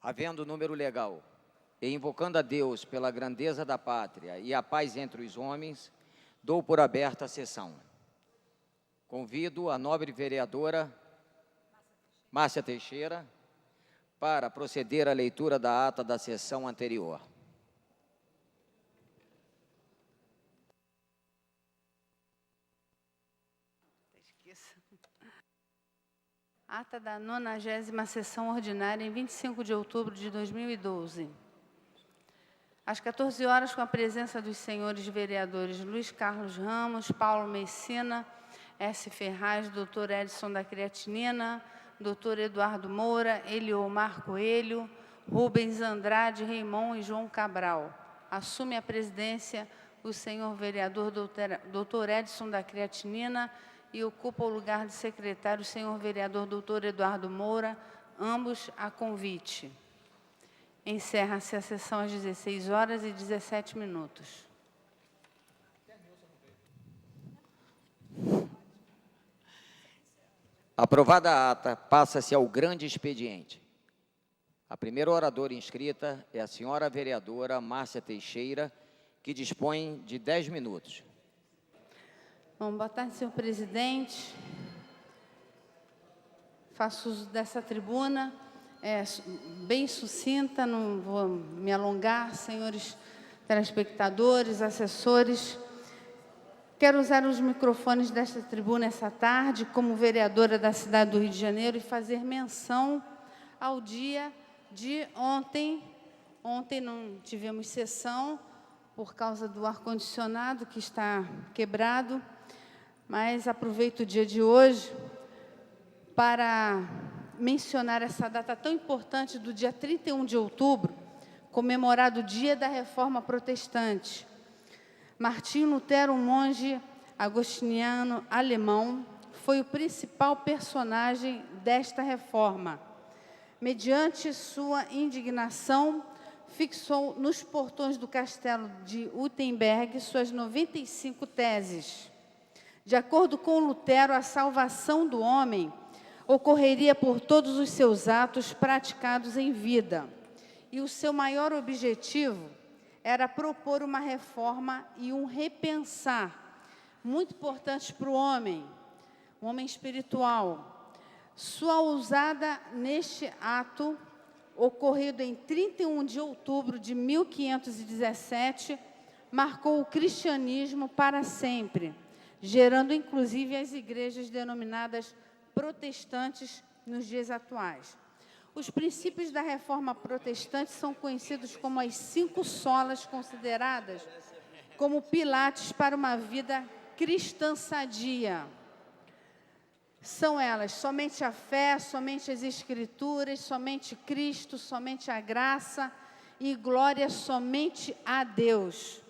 Havendo número legal, e invocando a Deus pela grandeza da pátria e a paz entre os homens, dou por aberta a sessão. Convido a nobre vereadora Márcia Teixeira para proceder à leitura da ata da sessão anterior. Ata da 90ª sessão ordinária em 25 de outubro de 2012. Às 14 horas, com a presença dos senhores vereadores Luiz Carlos Ramos, Paulo Messina, S. Ferraz, Dr. Edson da Creatinina, Dr. Eduardo Moura, Eliomar Coelho, Rubens Andrade, Reimon e João Cabral. Assume a presidência o senhor vereador Dr. Edson da Creatinina e ocupa o lugar de secretário o senhor vereador Dr. Eduardo Moura, ambos a convite. Encerra-se a sessão às 16 horas e 17 minutos. Aprovada a ata, passa-se ao grande expediente. A primeira oradora inscrita é a senhora vereadora Márcia Teixeira, que dispõe de 10 minutos. Bom, boa tarde, senhor presidente. Faço uso dessa tribuna, bem sucinta, não vou me alongar, senhores telespectadores, assessores. Quero usar os microfones desta tribuna essa tarde, como vereadora da cidade do Rio de Janeiro, e fazer menção ao dia de ontem. Ontem não tivemos sessão por causa do ar-condicionado que está quebrado, mas aproveito o dia de hoje para mencionar essa data tão importante do dia 31 de outubro, comemorado o Dia da Reforma Protestante. Martinho Lutero, um monge agostiniano alemão, foi o principal personagem desta reforma. Mediante sua indignação, fixou nos portões do castelo de Wittenberg suas 95 teses. De acordo com Lutero, a salvação do homem ocorreria por todos os seus atos praticados em vida. E o seu maior objetivo era propor uma reforma e um repensar, muito importante para o homem espiritual. Sua ousada neste ato, ocorrido em 31 de outubro de 1517, marcou o cristianismo para sempre, gerando inclusive as igrejas denominadas protestantes nos dias atuais. Os princípios da reforma protestante são conhecidos como as 5 solas consideradas como pilares para uma vida cristã sadia. São elas somente a fé, somente as Escrituras, somente Cristo, somente a graça e glória somente a Deus.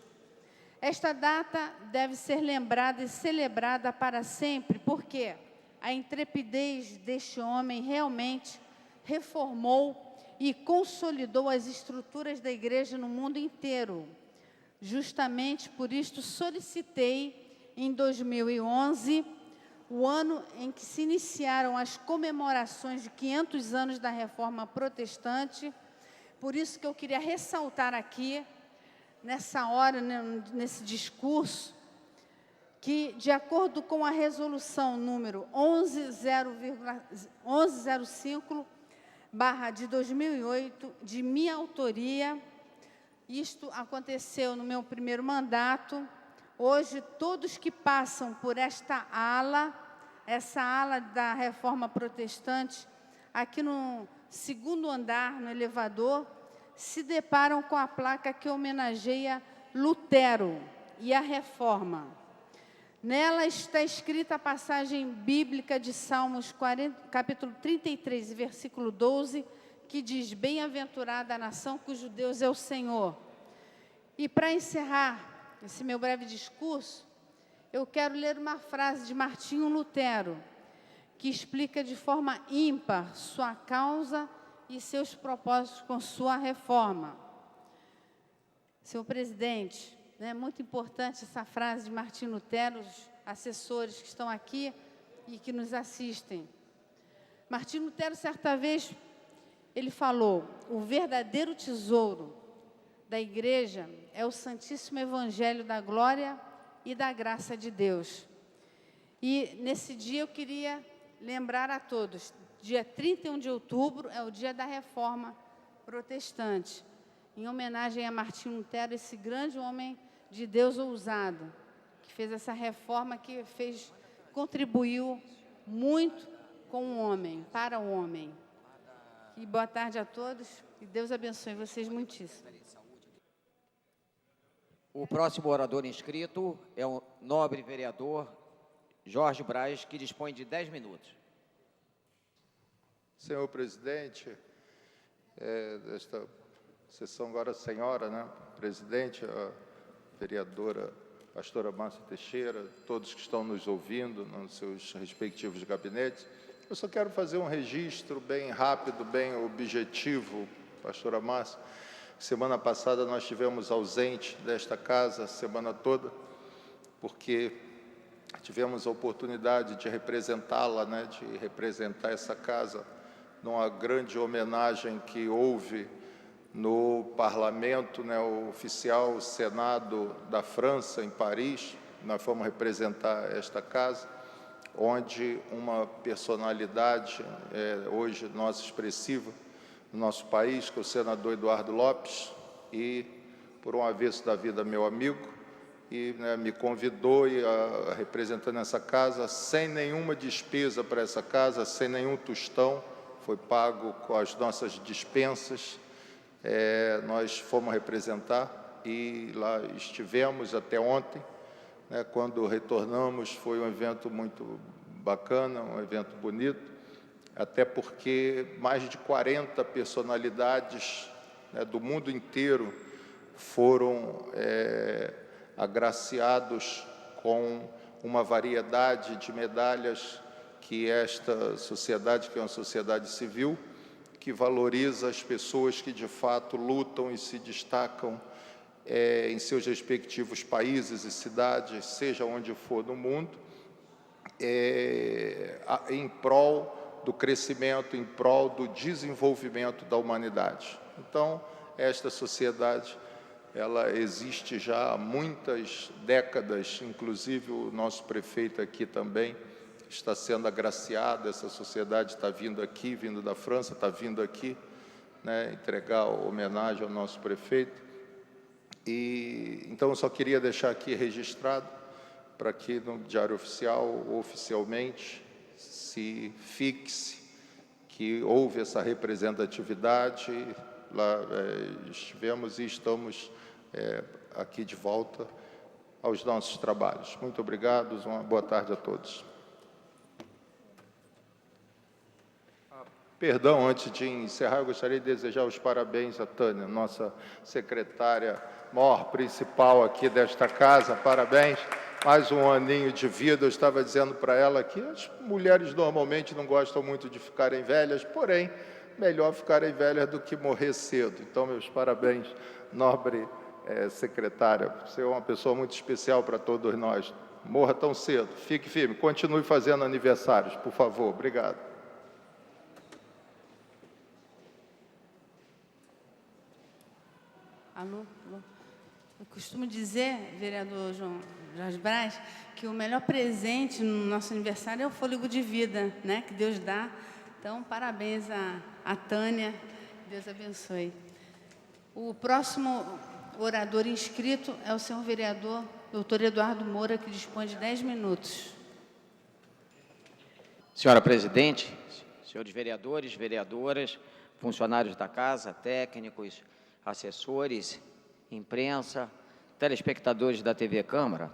Esta data deve ser lembrada e celebrada para sempre, porque a intrepidez deste homem realmente reformou e consolidou as estruturas da igreja no mundo inteiro. Justamente por isto solicitei, em 2011, o ano em que se iniciaram as comemorações de 500 anos da Reforma Protestante. Por isso que eu queria ressaltar aqui, nessa hora, nesse discurso, que, de acordo com a resolução número 1105/de 2008, de minha autoria, isto aconteceu no meu primeiro mandato. Hoje, todos que passam por essa ala da Reforma Protestante, aqui no segundo andar, no elevador, se deparam com a placa que homenageia Lutero e a Reforma. Nela está escrita a passagem bíblica de Salmos 40, capítulo 33, versículo 12, que diz: bem-aventurada a nação cujo Deus é o Senhor. E para encerrar esse meu breve discurso, eu quero ler uma frase de Martinho Lutero, que explica de forma ímpar sua causa e seus propósitos com sua reforma. Senhor presidente, é muito importante essa frase de Martinho Lutero, os assessores que estão aqui e que nos assistem. Martinho Lutero, certa vez, ele falou: o verdadeiro tesouro da igreja é o Santíssimo Evangelho da Glória e da Graça de Deus. E nesse dia eu queria lembrar a todos, dia 31 de outubro é o dia da Reforma Protestante, em homenagem a Martinho Lutero, esse grande homem de Deus ousado, que fez essa reforma, que contribuiu muito com o homem, para o homem. E boa tarde a todos, e Deus abençoe vocês muitíssimo. O próximo orador inscrito é o nobre vereador Jorge Braz, que dispõe de 10 minutos. Senhor presidente, desta sessão agora, a senhora, né, presidente, a vereadora pastora Márcia Teixeira, todos que estão nos ouvindo nos seus respectivos gabinetes, eu só quero fazer um registro bem rápido, bem objetivo, pastora Márcia. Semana passada nós estivemos ausente desta casa a semana toda, porque tivemos a oportunidade de representá-la, né, de representar essa casa numa grande homenagem que houve no parlamento, né, oficial, o Senado da França, em Paris. Nós fomos representar esta casa, onde uma personalidade, hoje nossa expressiva, no nosso país, que é o senador Eduardo Lopes, e por um avesso da vida, meu amigo, e né, me convidou representando essa casa, sem nenhuma despesa para essa casa, sem nenhum tostão, foi pago com as nossas dispensas. Nós fomos representar e lá estivemos até ontem, né, quando retornamos foi um evento muito bacana, um evento bonito, até porque mais de 40 personalidades, né, do mundo inteiro foram agraciados com uma variedade de medalhas que esta sociedade, que é uma sociedade civil, que valoriza as pessoas que de fato lutam e se destacam em seus respectivos países e cidades, seja onde for no mundo, em prol do crescimento, em prol do desenvolvimento da humanidade. Então, esta sociedade, ela existe já há muitas décadas, inclusive o nosso prefeito aqui também está sendo agraciado, essa sociedade está vindo aqui, vindo da França, está vindo aqui, né, entregar homenagem ao nosso prefeito. E então eu só queria deixar aqui registrado, para que no Diário Oficial, oficialmente, se fixe que houve essa representatividade, lá estivemos e estamos aqui de volta aos nossos trabalhos. Muito obrigado, uma boa tarde a todos. Perdão, antes de encerrar, eu gostaria de desejar os parabéns a Tânia, nossa secretária maior principal aqui desta casa, parabéns. Mais um aninho de vida. Eu estava dizendo para ela que as mulheres normalmente não gostam muito de ficarem velhas, porém, melhor ficarem velhas do que morrer cedo. Então, meus parabéns, nobre secretária. Você é uma pessoa muito especial para todos nós. Morra tão cedo. Fique firme. Continue fazendo aniversários, por favor. Obrigado. Alô? Eu costumo dizer, vereador Jorge Braz, que o melhor presente no nosso aniversário é o fôlego de vida, né, que Deus dá. Então, parabéns a Tânia, Deus abençoe. O próximo orador inscrito é o senhor vereador doutor Eduardo Moura, que dispõe de 10 minutos. Senhora presidente, senhores vereadores, vereadoras, funcionários da casa, técnicos, assessores, imprensa, telespectadores da TV Câmara,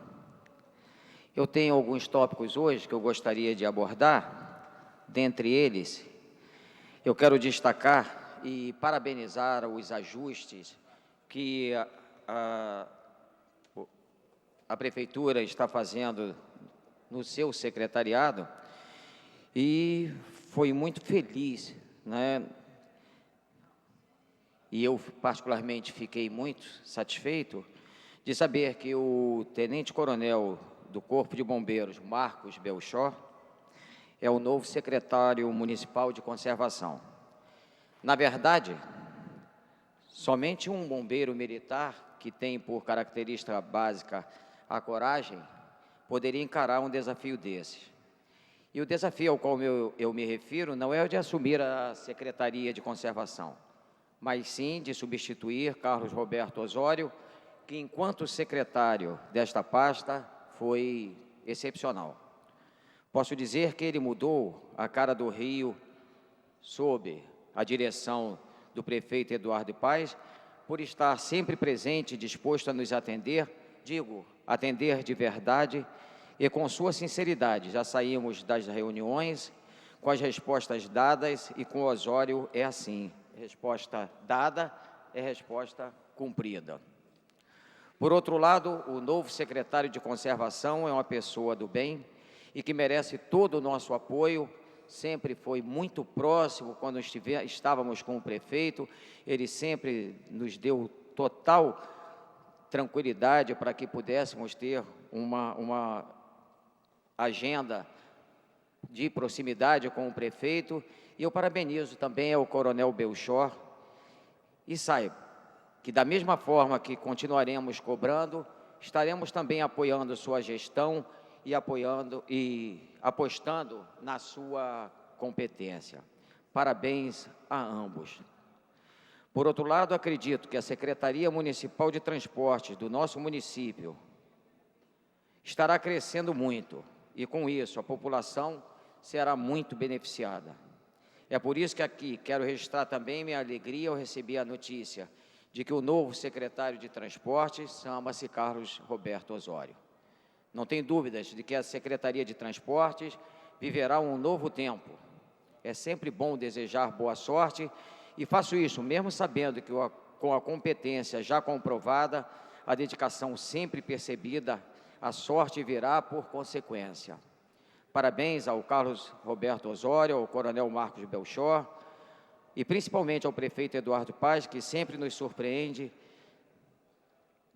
eu tenho alguns tópicos hoje que eu gostaria de abordar. Dentre eles, eu quero destacar e parabenizar os ajustes que a Prefeitura está fazendo no seu secretariado, e foi muito feliz, né? E eu, particularmente, fiquei muito satisfeito de saber que o tenente-coronel do Corpo de Bombeiros, Marcos Belchor, é o novo secretário municipal de conservação. Na verdade, somente um bombeiro militar, que tem por característica básica a coragem, poderia encarar um desafio desses. E o desafio ao qual eu me refiro não é o de assumir a Secretaria de Conservação, mas sim de substituir Carlos Roberto Osório, que enquanto secretário desta pasta foi excepcional. Posso dizer que ele mudou a cara do Rio sob a direção do prefeito Eduardo Paes, por estar sempre presente e disposto a nos atender, atender de verdade e com sua sinceridade. Já saímos das reuniões com as respostas dadas e com o Osório é assim, resposta dada é resposta cumprida. Por outro lado, o novo secretário de Conservação é uma pessoa do bem e que merece todo o nosso apoio. Sempre foi muito próximo quando estávamos com o prefeito, ele sempre nos deu total tranquilidade para que pudéssemos ter uma agenda de proximidade com o prefeito, e eu parabenizo também ao Coronel Belchor, e saiba que da mesma forma que continuaremos cobrando, estaremos também apoiando sua gestão e apostando na sua competência. Parabéns a ambos. Por outro lado, acredito que a Secretaria Municipal de Transportes do nosso município estará crescendo muito e, com isso, a população será muito beneficiada. É por isso que aqui quero registrar também minha alegria ao receber a notícia de que o novo secretário de Transportes chama-se Carlos Roberto Osório. Não tem dúvidas de que a Secretaria de Transportes viverá um novo tempo. É sempre bom desejar boa sorte e faço isso mesmo sabendo que com a competência já comprovada, a dedicação sempre percebida, a sorte virá por consequência. Parabéns ao Carlos Roberto Osório, ao Coronel Marcos Belchor e principalmente ao prefeito Eduardo Paes, que sempre nos surpreende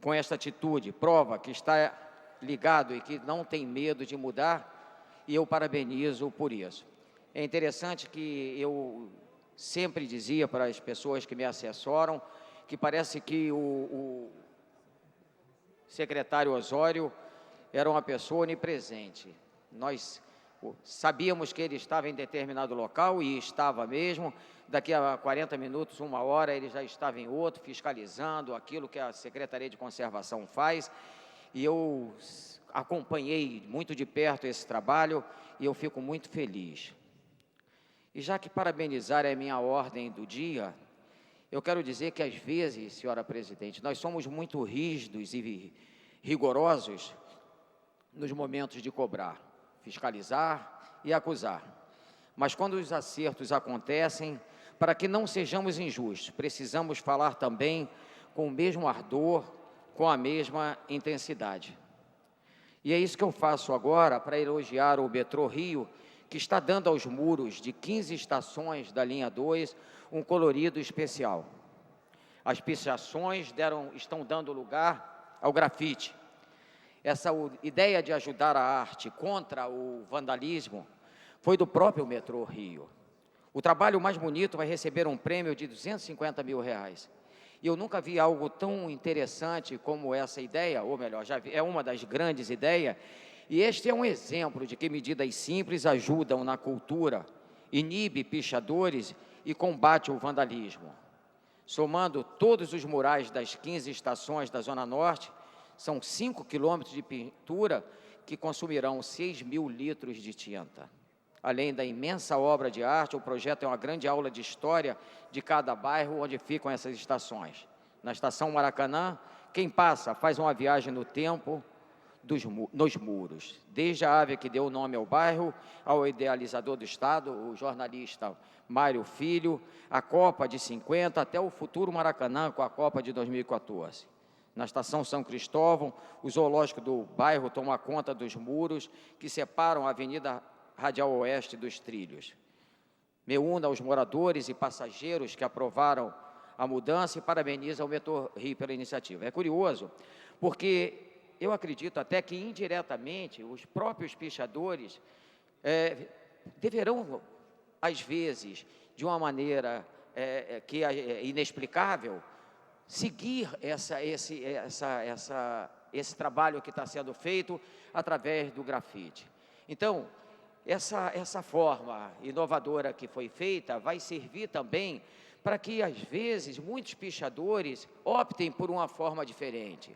com esta atitude, prova que está ligado e que não tem medo de mudar, e eu parabenizo por isso. É interessante que eu sempre dizia para as pessoas que me assessoram que parece que o secretário Osório era uma pessoa onipresente. Nós sabíamos que ele estava em determinado local e estava mesmo, daqui a 40 minutos, uma hora, ele já estava em outro, fiscalizando aquilo que a Secretaria de Conservação faz, e eu acompanhei muito de perto esse trabalho e eu fico muito feliz. E já que parabenizar é a minha ordem do dia, eu quero dizer que às vezes, senhora presidente, nós somos muito rígidos e rigorosos nos momentos de cobrar, fiscalizar e acusar. Mas quando os acertos acontecem, para que não sejamos injustos, precisamos falar também com o mesmo ardor, com a mesma intensidade. E é isso que eu faço agora para elogiar o Metrô Rio, que está dando aos muros de 15 estações da linha 2 um colorido especial. As pichações estão dando lugar ao grafite. Essa ideia de ajudar a arte contra o vandalismo foi do próprio Metrô Rio. O trabalho mais bonito vai receber um prêmio de R$250 mil. E eu nunca vi algo tão interessante como essa ideia, ou melhor, já vi, é uma das grandes ideias, e este é um exemplo de que medidas simples ajudam na cultura, inibe pichadores e combate o vandalismo. Somando todos os murais das 15 estações da Zona Norte, são 5 quilômetros de pintura que consumirão 6 mil litros de tinta. Além da imensa obra de arte, o projeto é uma grande aula de história de cada bairro onde ficam essas estações. Na estação Maracanã, quem passa faz uma viagem no tempo nos muros. Desde a ave que deu o nome ao bairro, ao idealizador do Estado, o jornalista Mário Filho, a Copa de 50, até o futuro Maracanã com a Copa de 2014. Na estação São Cristóvão, o zoológico do bairro toma conta dos muros que separam a Avenida Radial Oeste dos trilhos. Me uno aos moradores e passageiros que aprovaram a mudança e parabenizo ao Metrô Rio pela iniciativa. É curioso, porque eu acredito até que indiretamente os próprios pichadores deverão, às vezes, de uma maneira que é inexplicável, seguir esse trabalho que está sendo feito através do grafite. Então, essa forma inovadora que foi feita vai servir também para que, às vezes, muitos pichadores optem por uma forma diferente.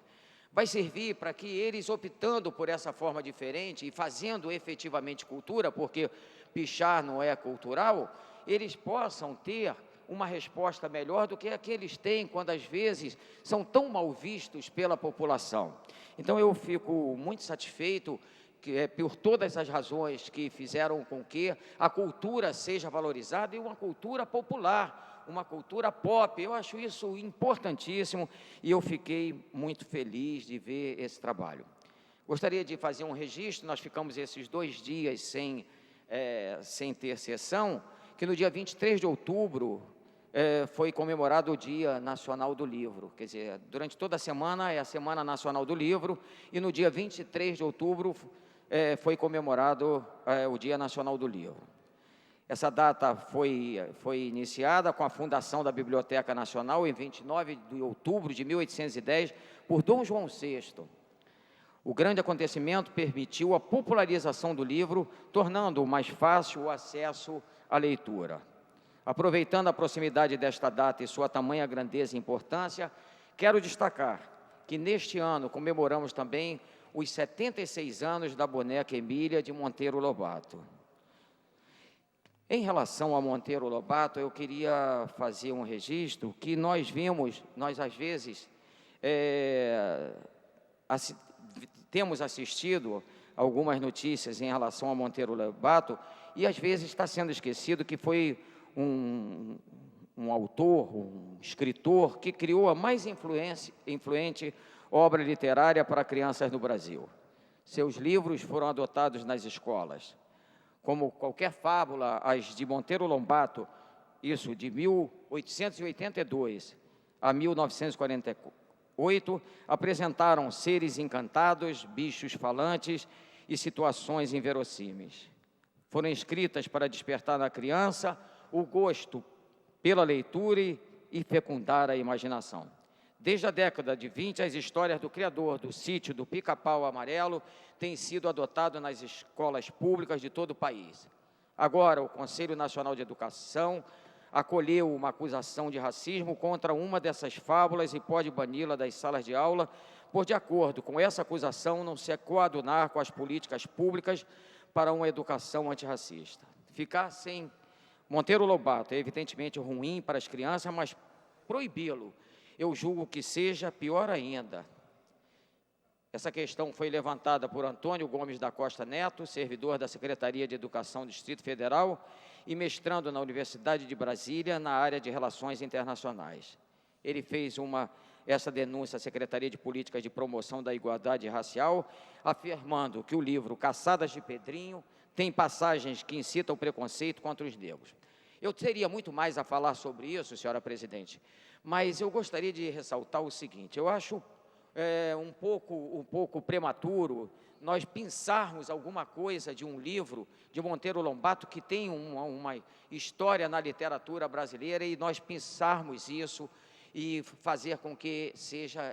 Vai servir para que eles, optando por essa forma diferente e fazendo efetivamente cultura, porque pichar não é cultural, eles possam ter uma resposta melhor do que a que eles têm quando, às vezes, são tão mal vistos pela população. Então, eu fico muito satisfeito por todas as razões que fizeram com que a cultura seja valorizada e uma cultura popular, uma cultura pop. Eu acho isso importantíssimo e eu fiquei muito feliz de ver esse trabalho. Gostaria de fazer um registro. Nós ficamos esses 2 dias sem ter sessão, que no dia 23 de outubro foi comemorado o Dia Nacional do Livro. Quer dizer, durante toda a semana é a Semana Nacional do Livro, e no dia 23 de outubro foi comemorado o Dia Nacional do Livro. Essa data foi iniciada com a fundação da Biblioteca Nacional em 29 de outubro de 1810 por Dom João VI. O grande acontecimento permitiu a popularização do livro, tornando mais fácil o acesso à leitura. Aproveitando a proximidade desta data e sua tamanha grandeza e importância, quero destacar que neste ano comemoramos também os 76 anos da boneca Emília de Monteiro Lobato. Em relação a Monteiro Lobato, eu queria fazer um registro que nós às vezes temos assistido algumas notícias em relação a Monteiro Lobato, e às vezes está sendo esquecido que foi um autor, um escritor, que criou a mais influente obra literária para crianças no Brasil. Seus livros foram adotados nas escolas. Como qualquer fábula, as de Monteiro Lobato, isso de 1882 a 1948, apresentaram seres encantados, bichos falantes e situações inverossímeis. Foram escritas para despertar na criança o gosto pela leitura e fecundar a imaginação. Desde a década de 20, as histórias do criador do sítio do Pica-Pau Amarelo têm sido adotadas nas escolas públicas de todo o país. Agora, o Conselho Nacional de Educação acolheu uma acusação de racismo contra uma dessas fábulas e pode bani-la das salas de aula, por, de acordo com essa acusação, não se coadunar com as políticas públicas para uma educação antirracista. Ficar sem Monteiro Lobato é evidentemente ruim para as crianças, mas proibi-lo, eu julgo que seja pior ainda. Essa questão foi levantada por Antônio Gomes da Costa Neto, servidor da Secretaria de Educação do Distrito Federal e mestrando na Universidade de Brasília, na área de Relações Internacionais. Ele fez essa denúncia à Secretaria de Políticas de Promoção da Igualdade Racial, afirmando que o livro Caçadas de Pedrinho tem passagens que incitam o preconceito contra os negros. Eu teria muito mais a falar sobre isso, senhora presidente, mas eu gostaria de ressaltar o seguinte: eu acho um pouco prematuro nós pensarmos alguma coisa de um livro de Monteiro Lobato que tem uma história na literatura brasileira, e nós pensarmos isso e fazer com que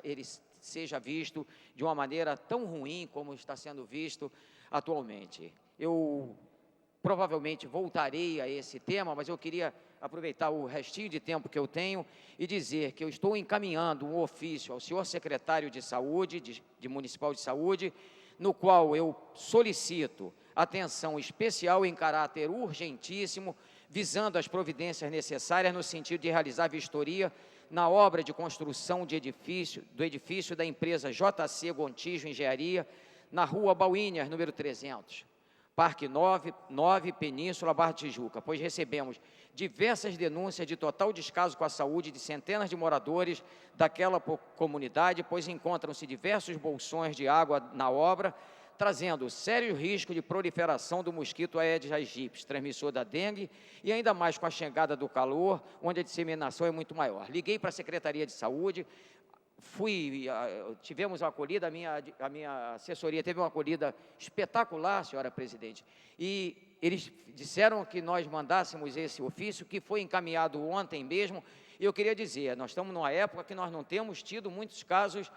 ele seja visto de uma maneira tão ruim como está sendo visto atualmente. Eu provavelmente voltarei a esse tema, mas eu queria aproveitar o restinho de tempo que eu tenho e dizer que eu estou encaminhando um ofício ao senhor secretário de Saúde, Municipal de Saúde, no qual eu solicito atenção especial em caráter urgentíssimo, visando as providências necessárias no sentido de realizar vistoria na obra de construção do edifício da empresa JC Gontijo Engenharia, na rua Bauínias, número 300. Parque 9, Península, Barra de Tijuca, pois recebemos diversas denúncias de total descaso com a saúde de centenas de moradores daquela comunidade, pois encontram-se diversos bolsões de água na obra, trazendo sério risco de proliferação do mosquito Aedes aegypti, transmissor da dengue, e ainda mais com a chegada do calor, onde a disseminação é muito maior. Liguei para a Secretaria de Saúde, tivemos uma acolhida, a minha assessoria teve uma acolhida espetacular, senhora presidente, e eles disseram que nós mandássemos esse ofício, que foi encaminhado ontem mesmo. E eu queria dizer, nós estamos numa época que nós não temos tido muitos casos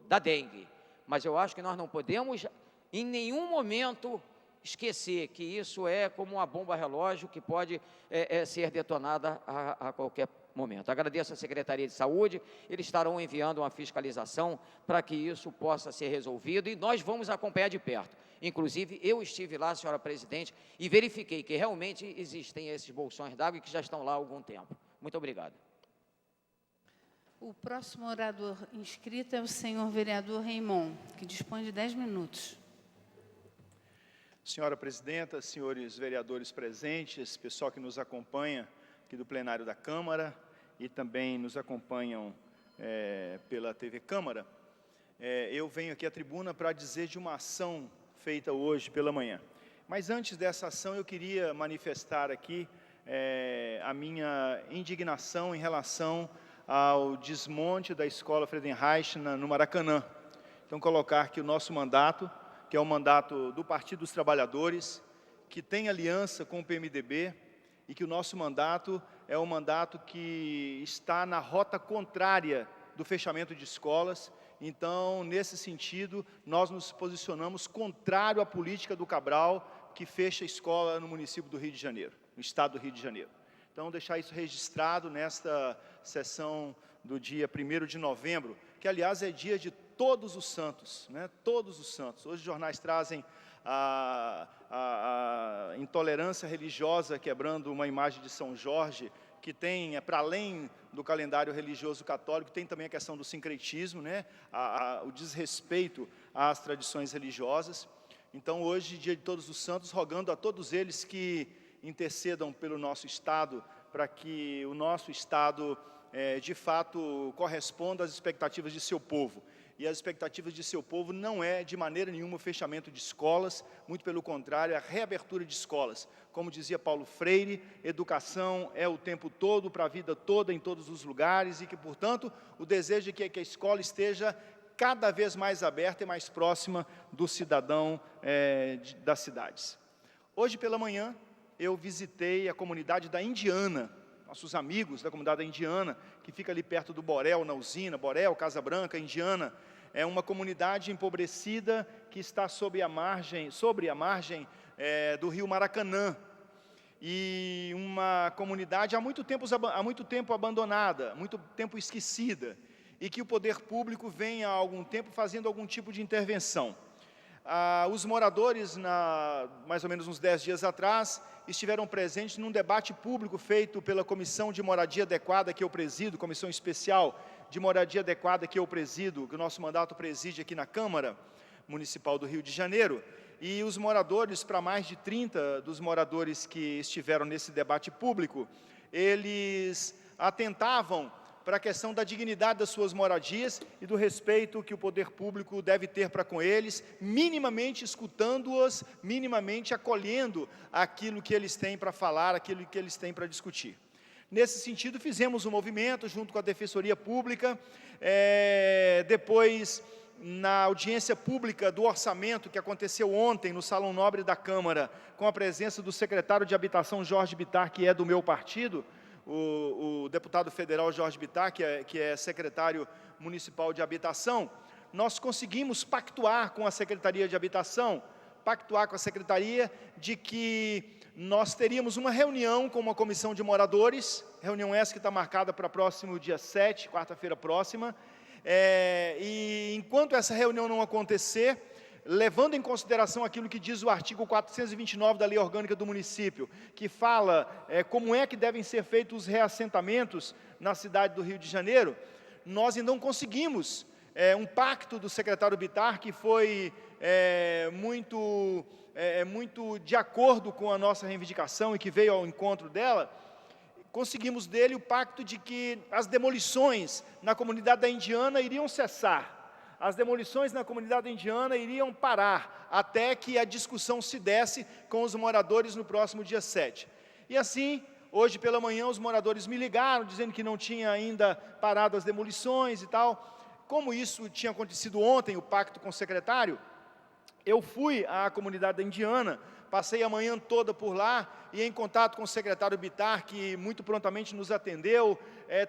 da dengue, mas eu acho que nós não podemos, em nenhum momento, esquecer que isso é como uma bomba relógio que pode ser detonada a qualquer momento. Agradeço à Secretaria de Saúde, eles estarão enviando uma fiscalização para que isso possa ser resolvido, e nós vamos acompanhar de perto. Inclusive, eu estive lá, senhora presidente, e verifiquei que realmente existem esses bolsões d'água e que já estão lá há algum tempo. Muito obrigado. O próximo orador inscrito é o senhor vereador Raimon, que dispõe de 10 minutos. Senhora presidenta, senhores vereadores presentes, pessoal que nos acompanha aqui do plenário da Câmara e também nos acompanham pela TV Câmara, eu venho aqui à tribuna para dizer de uma ação feita hoje pela manhã. Mas antes dessa ação, eu queria manifestar aqui a minha indignação em relação ao desmonte da Escola Friedenreich no Maracanã. Então, colocar que o nosso mandato, que é o mandato do Partido dos Trabalhadores, que tem aliança com o PMDB, e que o nosso mandato é um mandato que está na rota contrária do fechamento de escolas. Então, nesse sentido, nós nos posicionamos contrário à política do Cabral, que fecha a escola no município do Rio de Janeiro, no estado do Rio de Janeiro. Então, deixar isso registrado nesta sessão do dia 1º de novembro, que, aliás, é dia de Todos os Santos, né? Todos os Santos. Hoje os jornais trazem a intolerância religiosa, quebrando uma imagem de São Jorge, que tem, para além do calendário religioso católico, tem também a questão do sincretismo, né? O desrespeito às tradições religiosas. Então, hoje, dia de Todos os Santos, rogando a todos eles que intercedam pelo nosso Estado, para que o nosso Estado, de fato, corresponda às expectativas de seu povo. E as expectativas de seu povo não é, de maneira nenhuma, o fechamento de escolas, muito pelo contrário, a reabertura de escolas. Como dizia Paulo Freire, educação é o tempo todo, para a vida toda, em todos os lugares, e que, portanto, o desejo é que a escola esteja cada vez mais aberta e mais próxima do cidadão das cidades. Hoje pela manhã, eu visitei a comunidade da Indiana, nossos amigos da comunidade da Indiana, que fica ali perto do Borel, na usina, Borel, Casa Branca, Indiana. É uma comunidade empobrecida que está sobre a margem do rio Maracanã. E uma comunidade há muito tempo abandonada, muito tempo esquecida, e que o poder público vem há algum tempo fazendo algum tipo de intervenção. Os moradores, mais ou menos uns 10 dias atrás, estiveram presentes num debate público feito pela Comissão de Moradia Adequada que eu presido, Comissão Especial de Moradia Adequada que eu presido, que o nosso mandato preside aqui na Câmara Municipal do Rio de Janeiro. E os moradores, para mais de 30 dos moradores que estiveram nesse debate público, eles atentavam para a questão da dignidade das suas moradias e do respeito que o poder público deve ter para com eles, minimamente escutando-os, minimamente acolhendo aquilo que eles têm para falar, aquilo que eles têm para discutir. Nesse sentido, fizemos um movimento junto com a Defensoria Pública, depois, na audiência pública do orçamento que aconteceu ontem no Salão Nobre da Câmara, com a presença do secretário de Habitação, Jorge Bittar, que é do meu partido, o deputado federal Jorge Bittar, que é secretário municipal de habitação, nós conseguimos pactuar com a Secretaria de Habitação, pactuar com a Secretaria de que nós teríamos uma reunião com uma comissão de moradores, reunião essa que está marcada para próximo dia 7, quarta-feira próxima, e enquanto essa reunião não acontecer, levando em consideração aquilo que diz o artigo 429 da Lei Orgânica do Município, que fala como é que devem ser feitos os reassentamentos na cidade do Rio de Janeiro, nós ainda não conseguimos um pacto do secretário Bittar, que foi muito de acordo com a nossa reivindicação e que veio ao encontro dela. Conseguimos dele o pacto de que as demolições na comunidade da Indiana iriam cessar. As demolições na comunidade indiana iriam parar, até que a discussão se desse com os moradores no próximo dia 7. E assim, hoje pela manhã, os moradores me ligaram, dizendo que não tinha ainda parado as demolições e tal. Como isso tinha acontecido ontem, o pacto com o secretário, eu fui à comunidade da Indiana, passei a manhã toda por lá e em contato com o secretário Bittar, que muito prontamente nos atendeu,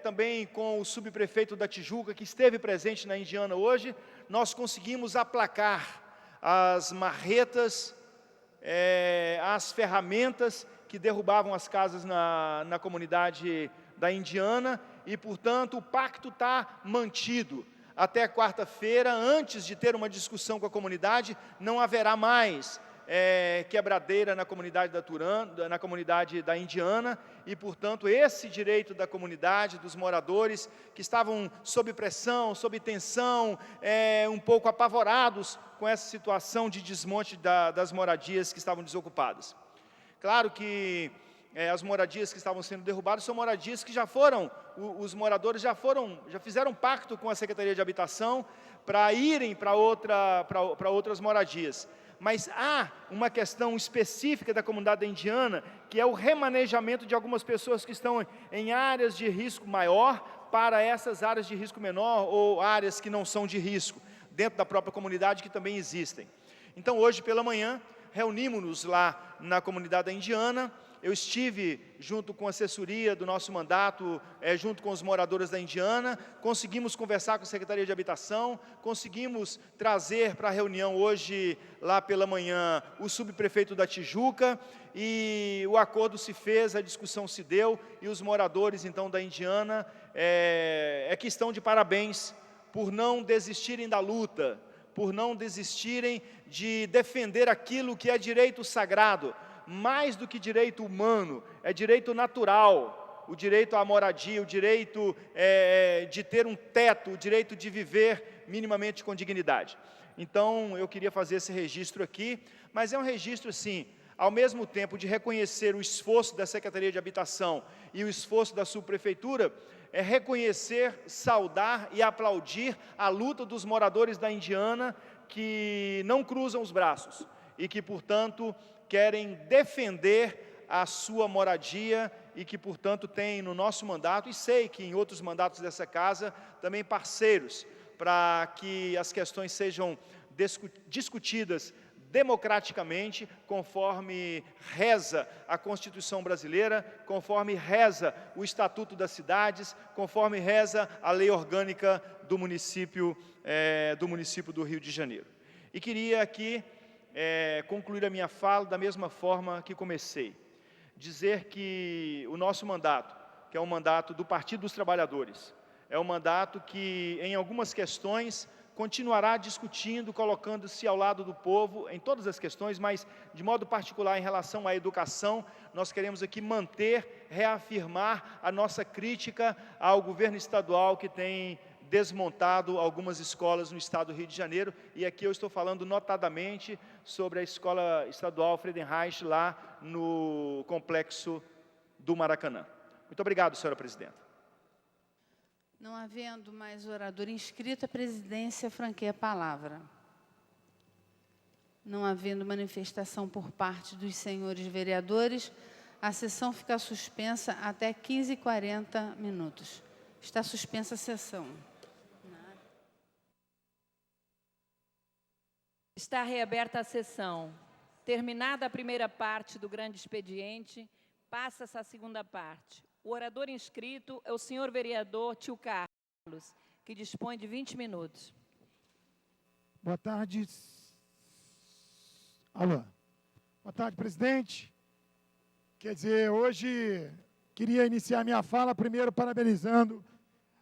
também com o subprefeito da Tijuca, que esteve presente na Indiana hoje, nós conseguimos aplacar as marretas, as ferramentas que derrubavam as casas na comunidade da Indiana e, portanto, o pacto está mantido. Até quarta-feira, antes de ter uma discussão com a comunidade, não haverá mais quebradeira na comunidade na comunidade da Indiana e, portanto, esse direito da comunidade, dos moradores que estavam sob pressão, sob tensão, um pouco apavorados com essa situação de desmonte das moradias que estavam desocupadas. Claro que as moradias que estavam sendo derrubadas são moradias que os moradores já fizeram pacto com a Secretaria de Habitação para irem para outras moradias. Mas há uma questão específica da comunidade da Indiana, que é o remanejamento de algumas pessoas que estão em áreas de risco maior para essas áreas de risco menor ou áreas que não são de risco, dentro da própria comunidade que também existem. Então, hoje pela manhã, reunimos-nos lá na comunidade da Indiana. Eu estive junto com a assessoria do nosso mandato, junto com os moradores da Indiana, conseguimos conversar com a Secretaria de Habitação, conseguimos trazer para a reunião hoje, lá pela manhã, o subprefeito da Tijuca, e o acordo se fez, a discussão se deu, e os moradores, então, da Indiana, que estão de parabéns por não desistirem da luta, por não desistirem de defender aquilo que é direito sagrado, mais do que direito humano, é direito natural, o direito à moradia, o direito de ter um teto, o direito de viver minimamente com dignidade. Então, eu queria fazer esse registro aqui, mas é um registro, sim, ao mesmo tempo de reconhecer o esforço da Secretaria de Habitação e o esforço da subprefeitura, é reconhecer, saudar e aplaudir a luta dos moradores da Indiana que não cruzam os braços e que, portanto, querem defender a sua moradia e que, portanto, têm no nosso mandato, e sei que em outros mandatos dessa casa, também parceiros, para que as questões sejam discutidas democraticamente, conforme reza a Constituição brasileira, conforme reza o Estatuto das Cidades, conforme reza a Lei Orgânica do município do Rio de Janeiro. E queria aqui concluir a minha fala da mesma forma que comecei. Dizer que o nosso mandato, que é um mandato do Partido dos Trabalhadores, é um mandato que, em algumas questões, continuará discutindo, colocando-se ao lado do povo, em todas as questões, mas, de modo particular, em relação à educação, nós queremos aqui manter, reafirmar a nossa crítica ao governo estadual que tem desmontado algumas escolas no estado do Rio de Janeiro, e aqui eu estou falando notadamente sobre a escola estadual Friedenreich, lá no complexo do Maracanã. Muito obrigado, senhora presidenta. Não havendo mais orador inscrito, a presidência franqueia a palavra. Não havendo manifestação por parte dos senhores vereadores, a sessão fica suspensa até 15h40. Está suspensa a sessão. Está reaberta a sessão. Terminada a primeira parte do grande expediente, passa-se a segunda parte. O orador inscrito é o senhor vereador Tio Carlos, que dispõe de 20 minutos. Boa tarde. Alô. Boa tarde, presidente. Quer dizer, hoje queria iniciar minha fala primeiro parabenizando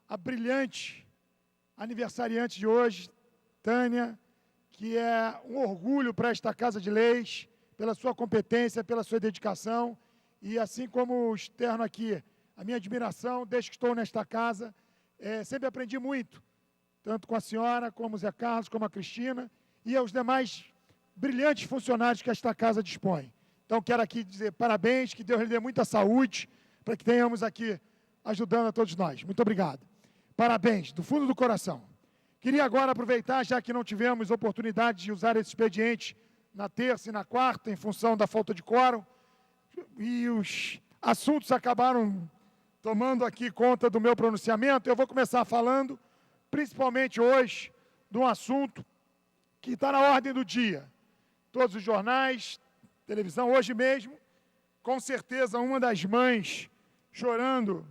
a brilhante aniversariante de hoje, Tânia, que é um orgulho para esta Casa de Leis, pela sua competência, pela sua dedicação, e assim como externo aqui a minha admiração, desde que estou nesta casa, sempre aprendi muito, tanto com a senhora, como o Zé Carlos, como a Cristina, e aos demais brilhantes funcionários que esta casa dispõe. Então, quero aqui dizer parabéns, que Deus lhe dê muita saúde, para que tenhamos aqui ajudando a todos nós. Muito obrigado. Parabéns, do fundo do coração. Queria agora aproveitar, já que não tivemos oportunidade de usar esse expediente na terça e na quarta, em função da falta de quórum, e os assuntos acabaram tomando aqui conta do meu pronunciamento, eu vou começar falando, principalmente hoje, de um assunto que está na ordem do dia, todos os jornais, televisão, hoje mesmo, com certeza uma das mães chorando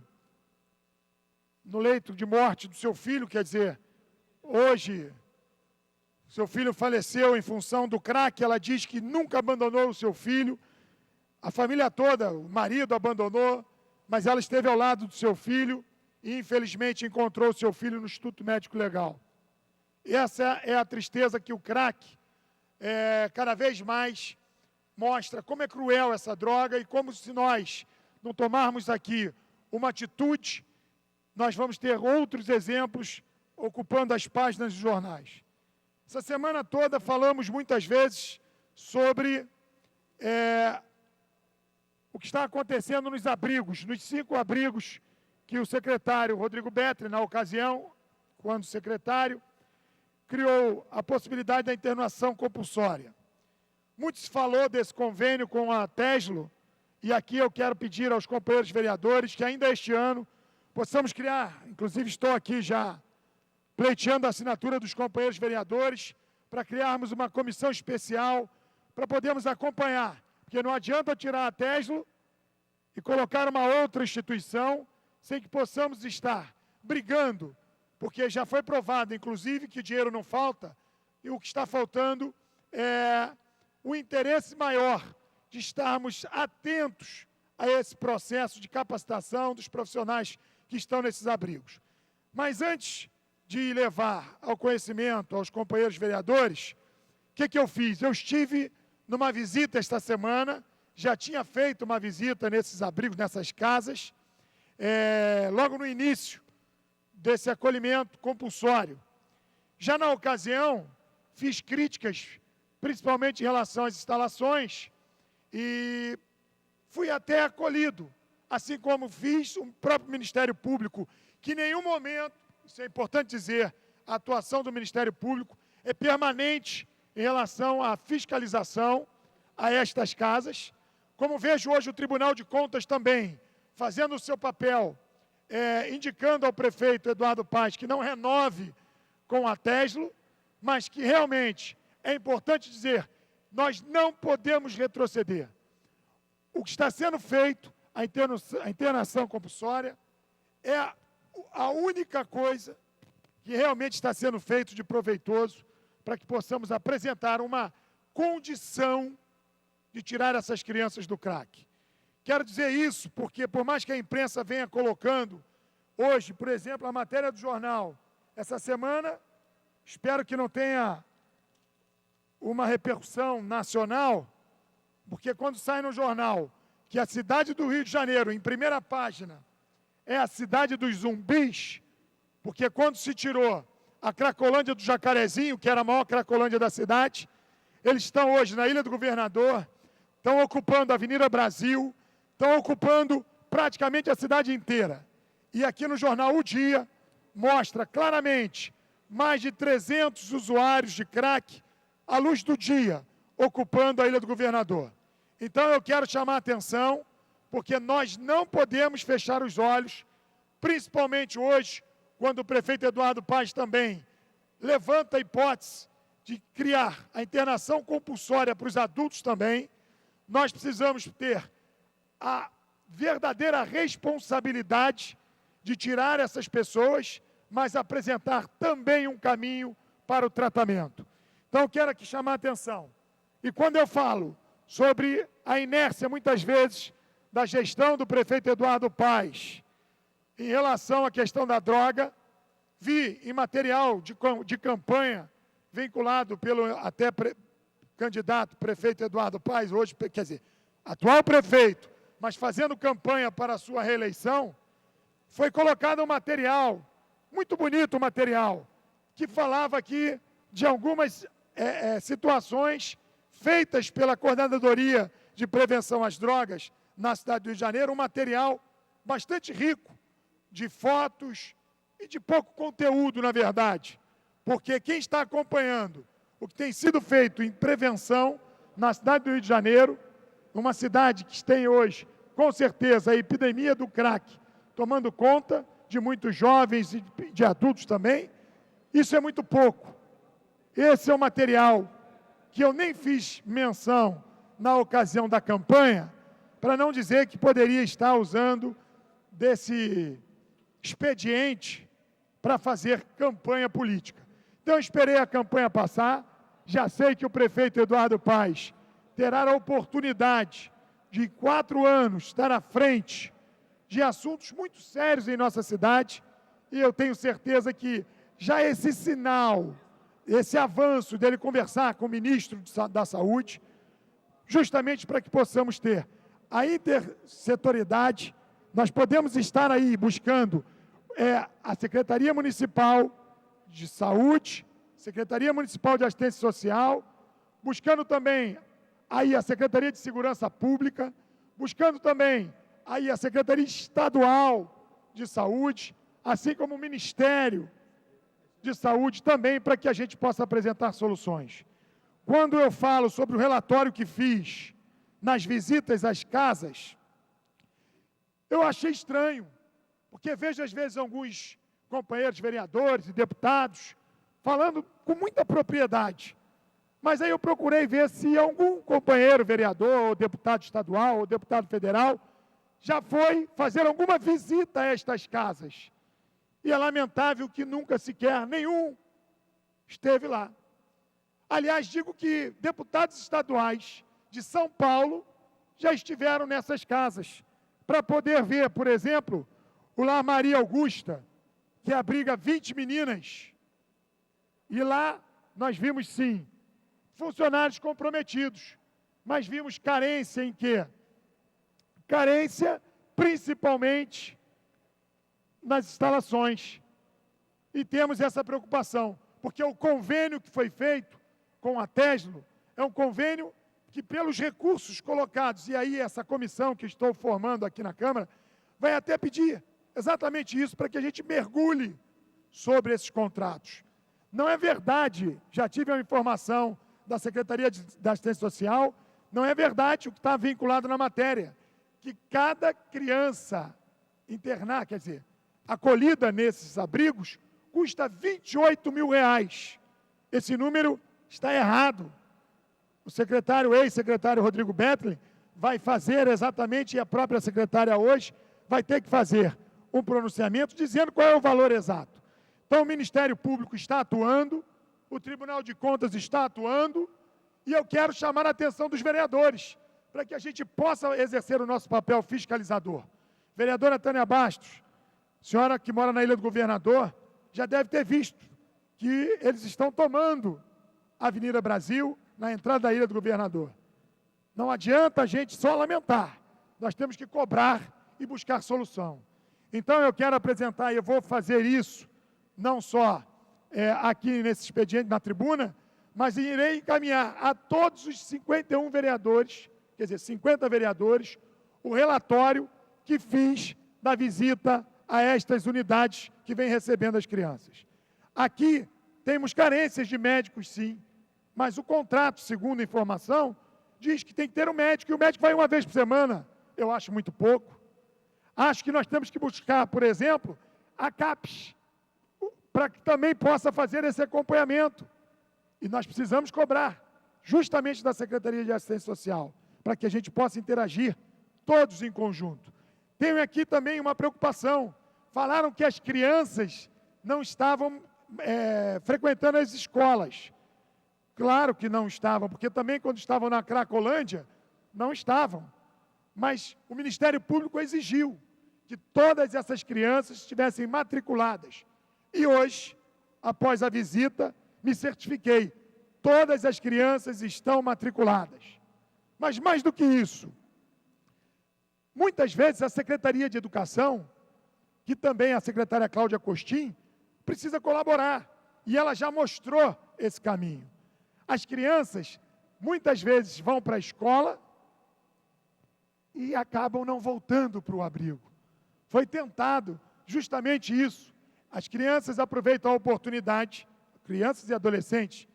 no leito de morte do seu filho, quer dizer, hoje, seu filho faleceu em função do crack, ela diz que nunca abandonou o seu filho, a família toda, o marido abandonou, mas ela esteve ao lado do seu filho e, infelizmente, encontrou o seu filho no Instituto Médico Legal. E essa é a tristeza que o crack, cada vez mais, mostra como é cruel essa droga e como, se nós não tomarmos aqui uma atitude, nós vamos ter outros exemplos ocupando as páginas dos jornais. Essa semana toda falamos muitas vezes sobre o que está acontecendo nos abrigos, nos 5 abrigos que o secretário Rodrigo Betri, na ocasião, quando secretário, criou a possibilidade da internação compulsória. Muito se falou desse convênio com a Teslo, e aqui eu quero pedir aos companheiros vereadores que ainda este ano possamos criar, inclusive estou aqui já pleiteando a assinatura dos companheiros vereadores, para criarmos uma comissão especial para podermos acompanhar, porque não adianta tirar a Teslo e colocar uma outra instituição sem que possamos estar brigando, porque já foi provado, inclusive, que dinheiro não falta, e o que está faltando é o interesse maior de estarmos atentos a esse processo de capacitação dos profissionais que estão nesses abrigos. Mas antes de levar ao conhecimento aos companheiros vereadores, o que eu fiz? Eu estive numa visita esta semana, já tinha feito uma visita nesses abrigos, nessas casas, logo no início desse acolhimento compulsório. Já na ocasião, fiz críticas, principalmente em relação às instalações, e fui até acolhido, assim como fiz o próprio Ministério Público, que em nenhum momento, isso é importante dizer, a atuação do Ministério Público é permanente em relação à fiscalização a estas casas, como vejo hoje o Tribunal de Contas também, fazendo o seu papel, indicando ao prefeito Eduardo Paes que não renove com a Teslo, mas que realmente é importante dizer, nós não podemos retroceder. O que está sendo feito, a internação compulsória, é a única coisa que realmente está sendo feito de proveitoso para que possamos apresentar uma condição de tirar essas crianças do crack. Quero dizer isso porque, por mais que a imprensa venha colocando, hoje, por exemplo, a matéria do jornal, essa semana, espero que não tenha uma repercussão nacional, porque quando sai no jornal que a cidade do Rio de Janeiro, em primeira página, é a cidade dos zumbis, porque quando se tirou a Cracolândia do Jacarezinho, que era a maior Cracolândia da cidade, eles estão hoje na Ilha do Governador, estão ocupando a Avenida Brasil, estão ocupando praticamente a cidade inteira. E aqui no jornal O Dia, mostra claramente mais de 300 usuários de crack, à luz do dia, ocupando a Ilha do Governador. Então eu quero chamar a atenção, porque nós não podemos fechar os olhos, principalmente hoje, quando o prefeito Eduardo Paes também levanta a hipótese de criar a internação compulsória para os adultos também, nós precisamos ter a verdadeira responsabilidade de tirar essas pessoas, mas apresentar também um caminho para o tratamento. Então, eu quero aqui chamar a atenção. E quando eu falo sobre a inércia, muitas vezes, da gestão do prefeito Eduardo Paes em relação à questão da droga, vi em material de campanha vinculado pelo até candidato prefeito Eduardo Paes, hoje, quer dizer, atual prefeito, mas fazendo campanha para a sua reeleição, foi colocado um material, muito bonito o material, que falava aqui de algumas situações feitas pela Coordenadoria de Prevenção às Drogas na cidade do Rio de Janeiro, um material bastante rico de fotos e de pouco conteúdo, na verdade, porque quem está acompanhando o que tem sido feito em prevenção na cidade do Rio de Janeiro, uma cidade que tem hoje, com certeza, a epidemia do crack tomando conta de muitos jovens e de adultos também, isso é muito pouco. Esse é o material que eu nem fiz menção na ocasião da campanha, para não dizer que poderia estar usando desse expediente para fazer campanha política. Então, eu esperei a campanha passar, já sei que o prefeito Eduardo Paes terá a oportunidade de 4 anos estar à frente de assuntos muito sérios em nossa cidade, e eu tenho certeza que já esse sinal, esse avanço dele conversar com o ministro da Saúde, justamente para que possamos ter a intersetoriedade, nós podemos estar aí buscando a Secretaria Municipal de Saúde, Secretaria Municipal de Assistência Social, buscando também aí a Secretaria de Segurança Pública, buscando também aí a Secretaria Estadual de Saúde, assim como o Ministério de Saúde também, para que a gente possa apresentar soluções. Quando eu falo sobre o relatório que fiz nas visitas às casas, eu achei estranho, porque vejo às vezes alguns companheiros vereadores e deputados falando com muita propriedade, mas aí eu procurei ver se algum companheiro vereador, ou deputado estadual, ou deputado federal, já foi fazer alguma visita a estas casas. E é lamentável que nunca sequer nenhum esteve lá. Aliás, digo que deputados estaduais de São Paulo já estiveram nessas casas, para poder ver, por exemplo, o Lar Maria Augusta, que abriga 20 meninas. E lá nós vimos, sim, funcionários comprometidos, mas vimos carência em quê? Carência, principalmente, nas instalações. E temos essa preocupação, porque o convênio que foi feito com a Teslo é um convênio que, pelos recursos colocados, e aí essa comissão que estou formando aqui na Câmara, vai até pedir exatamente isso, para que a gente mergulhe sobre esses contratos. Não é verdade, já tive uma informação da Secretaria da Assistência Social, não é verdade o que está vinculado na matéria, que cada criança internar, quer dizer, acolhida nesses abrigos, custa R$28 mil. Esse número está errado. O ex-secretário Rodrigo Betlin vai fazer exatamente, e a própria secretária hoje vai ter que fazer um pronunciamento dizendo qual é o valor exato. Então, o Ministério Público está atuando, o Tribunal de Contas está atuando, e eu quero chamar a atenção dos vereadores, para que a gente possa exercer o nosso papel fiscalizador. Vereadora Tânia Bastos, senhora que mora na Ilha do Governador, já deve ter visto que eles estão tomando a Avenida Brasil, na entrada da Ilha do Governador. Não adianta a gente só lamentar, nós temos que cobrar e buscar solução. Então, eu quero apresentar, e eu vou fazer isso, não só aqui nesse expediente, na tribuna, mas irei encaminhar a todos os 51 vereadores, quer dizer, 50 vereadores, o relatório que fiz da visita a estas unidades que vem recebendo as crianças. Aqui temos carências de médicos, sim, mas o contrato, segundo a informação, diz que tem que ter um médico, e o médico vai uma vez por semana. Eu acho muito pouco. Acho que nós temos que buscar, por exemplo, a CAPES, para que também possa fazer esse acompanhamento. E nós precisamos cobrar, justamente da Secretaria de Assistência Social, para que a gente possa interagir todos em conjunto. Tenho aqui também uma preocupação. Falaram que as crianças não estavam frequentando as escolas. Claro que não estavam, porque também quando estavam na Cracolândia, não estavam. Mas o Ministério Público exigiu que todas essas crianças estivessem matriculadas. E hoje, após a visita, me certifiquei. Todas as crianças estão matriculadas. Mas mais do que isso, muitas vezes a Secretaria de Educação, que também a secretária Cláudia Costin, precisa colaborar. E ela já mostrou esse caminho. As crianças, muitas vezes, vão para a escola e acabam não voltando para o abrigo. Foi tentado justamente isso. As crianças aproveitam a oportunidade, crianças e adolescentes,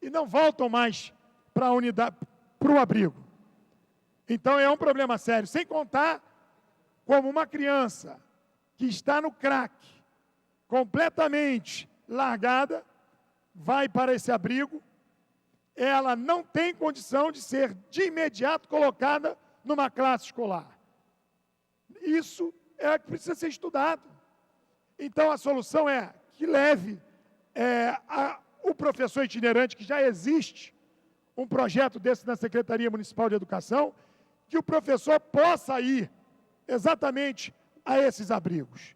e não voltam mais para a unidade, para o abrigo. Então, é um problema sério. Sem contar como uma criança que está no crack, completamente largada, vai para esse abrigo, ela não tem condição de ser de imediato colocada numa classe escolar. Isso é que precisa ser estudado. Então, a solução é que leve o professor itinerante, que já existe um projeto desse na Secretaria Municipal de Educação, que o professor possa ir exatamente a esses abrigos.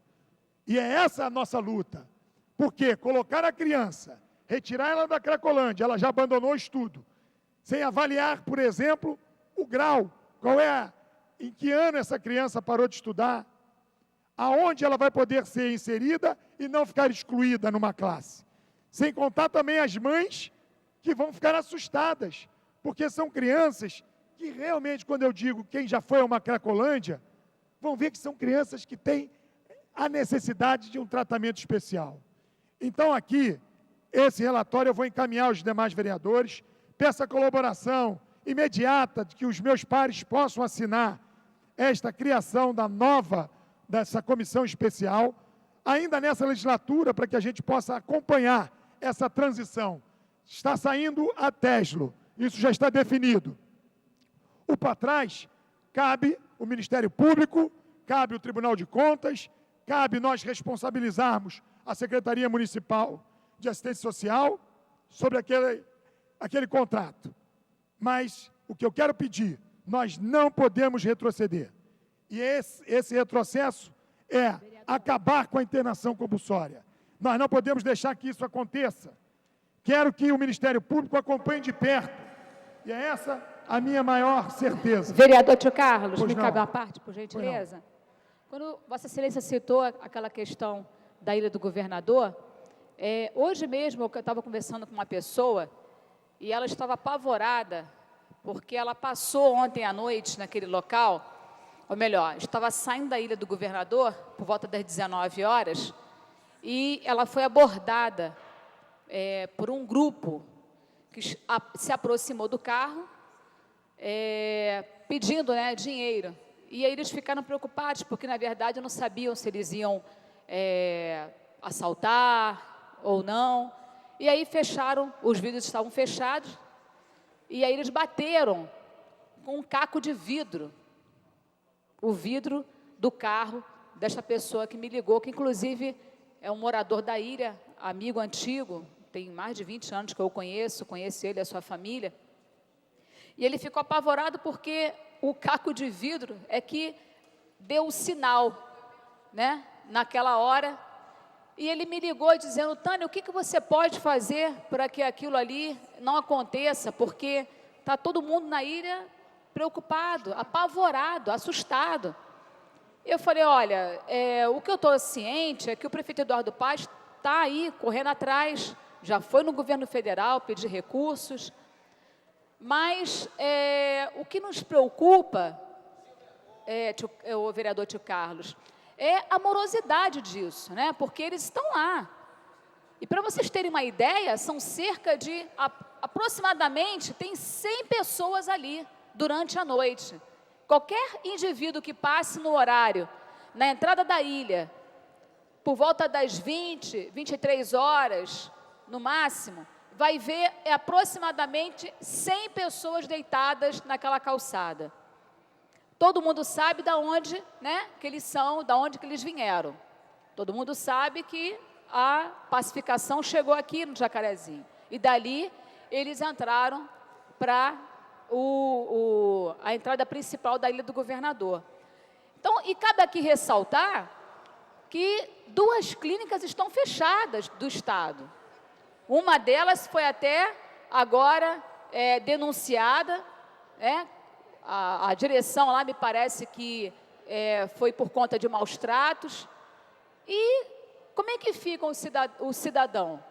E é essa a nossa luta. Porque colocar a criança, retirar ela da Cracolândia, ela já abandonou o estudo, sem avaliar, por exemplo, o grau, em que ano essa criança parou de estudar, aonde ela vai poder ser inserida e não ficar excluída numa classe. Sem contar também as mães que vão ficar assustadas, porque são crianças que realmente, quando eu digo quem já foi a uma Cracolândia, vão ver que são crianças que têm a necessidade de um tratamento especial. Então, aqui, esse relatório eu vou encaminhar aos demais vereadores, peço a colaboração imediata de que os meus pares possam assinar esta criação dessa comissão especial, ainda nessa legislatura, para que a gente possa acompanhar essa transição. Está saindo a Teslo, isso já está definido. O para trás, cabe o Ministério Público, cabe o Tribunal de Contas, cabe nós responsabilizarmos a Secretaria Municipal de Assistência Social sobre aquele contrato. Mas o que eu quero pedir, nós não podemos retroceder. E esse retrocesso é acabar com a internação compulsória. Nós não podemos deixar que isso aconteça. Quero que o Ministério Público acompanhe de perto. E é essa a minha maior certeza. Vereador Tio Carlos, Pois me não. cabe uma parte, por gentileza? Quando Vossa Excelência citou aquela questão da Ilha do Governador, hoje mesmo eu estava conversando com uma pessoa e ela estava apavorada porque ela passou ontem à noite naquele local, ou melhor, estava saindo da Ilha do Governador por volta das 19 horas e ela foi abordada por um grupo que se aproximou do carro pedindo dinheiro. E aí eles ficaram preocupados, porque, na verdade, não sabiam se eles iam assaltar ou não. E aí fecharam, os vidros estavam fechados, e aí eles bateram com um caco de vidro, o vidro do carro desta pessoa que me ligou, que inclusive é um morador da ilha, amigo antigo, tem mais de 20 anos que eu conheço ele e a sua família. E ele ficou apavorado porque o caco de vidro é que deu o sinal, naquela hora. E ele me ligou dizendo: Tânia, o que você pode fazer para que aquilo ali não aconteça? Porque está todo mundo na ilha preocupado, apavorado, assustado. Eu falei: olha, o que eu estou ciente é que o prefeito Eduardo Paz está aí, correndo atrás, já foi no governo federal pedir recursos, mas o que nos preocupa, o vereador Tio Carlos, é a morosidade disso, porque eles estão lá. E para vocês terem uma ideia, são cerca de, aproximadamente, tem 100 pessoas ali durante a noite. Qualquer indivíduo que passe no horário, na entrada da ilha, por volta das 20, 23 horas, no máximo, vai ver aproximadamente 100 pessoas deitadas naquela calçada. Todo mundo sabe de onde que eles são, de onde que eles vieram. Todo mundo sabe que a pacificação chegou aqui no Jacarezinho. E dali eles entraram para a entrada principal da Ilha do Governador. Então, e cabe aqui ressaltar que 2 clínicas estão fechadas do Estado. Uma delas foi até agora denunciada, a direção lá me parece que foi por conta de maus tratos. E como é que fica o cidadão?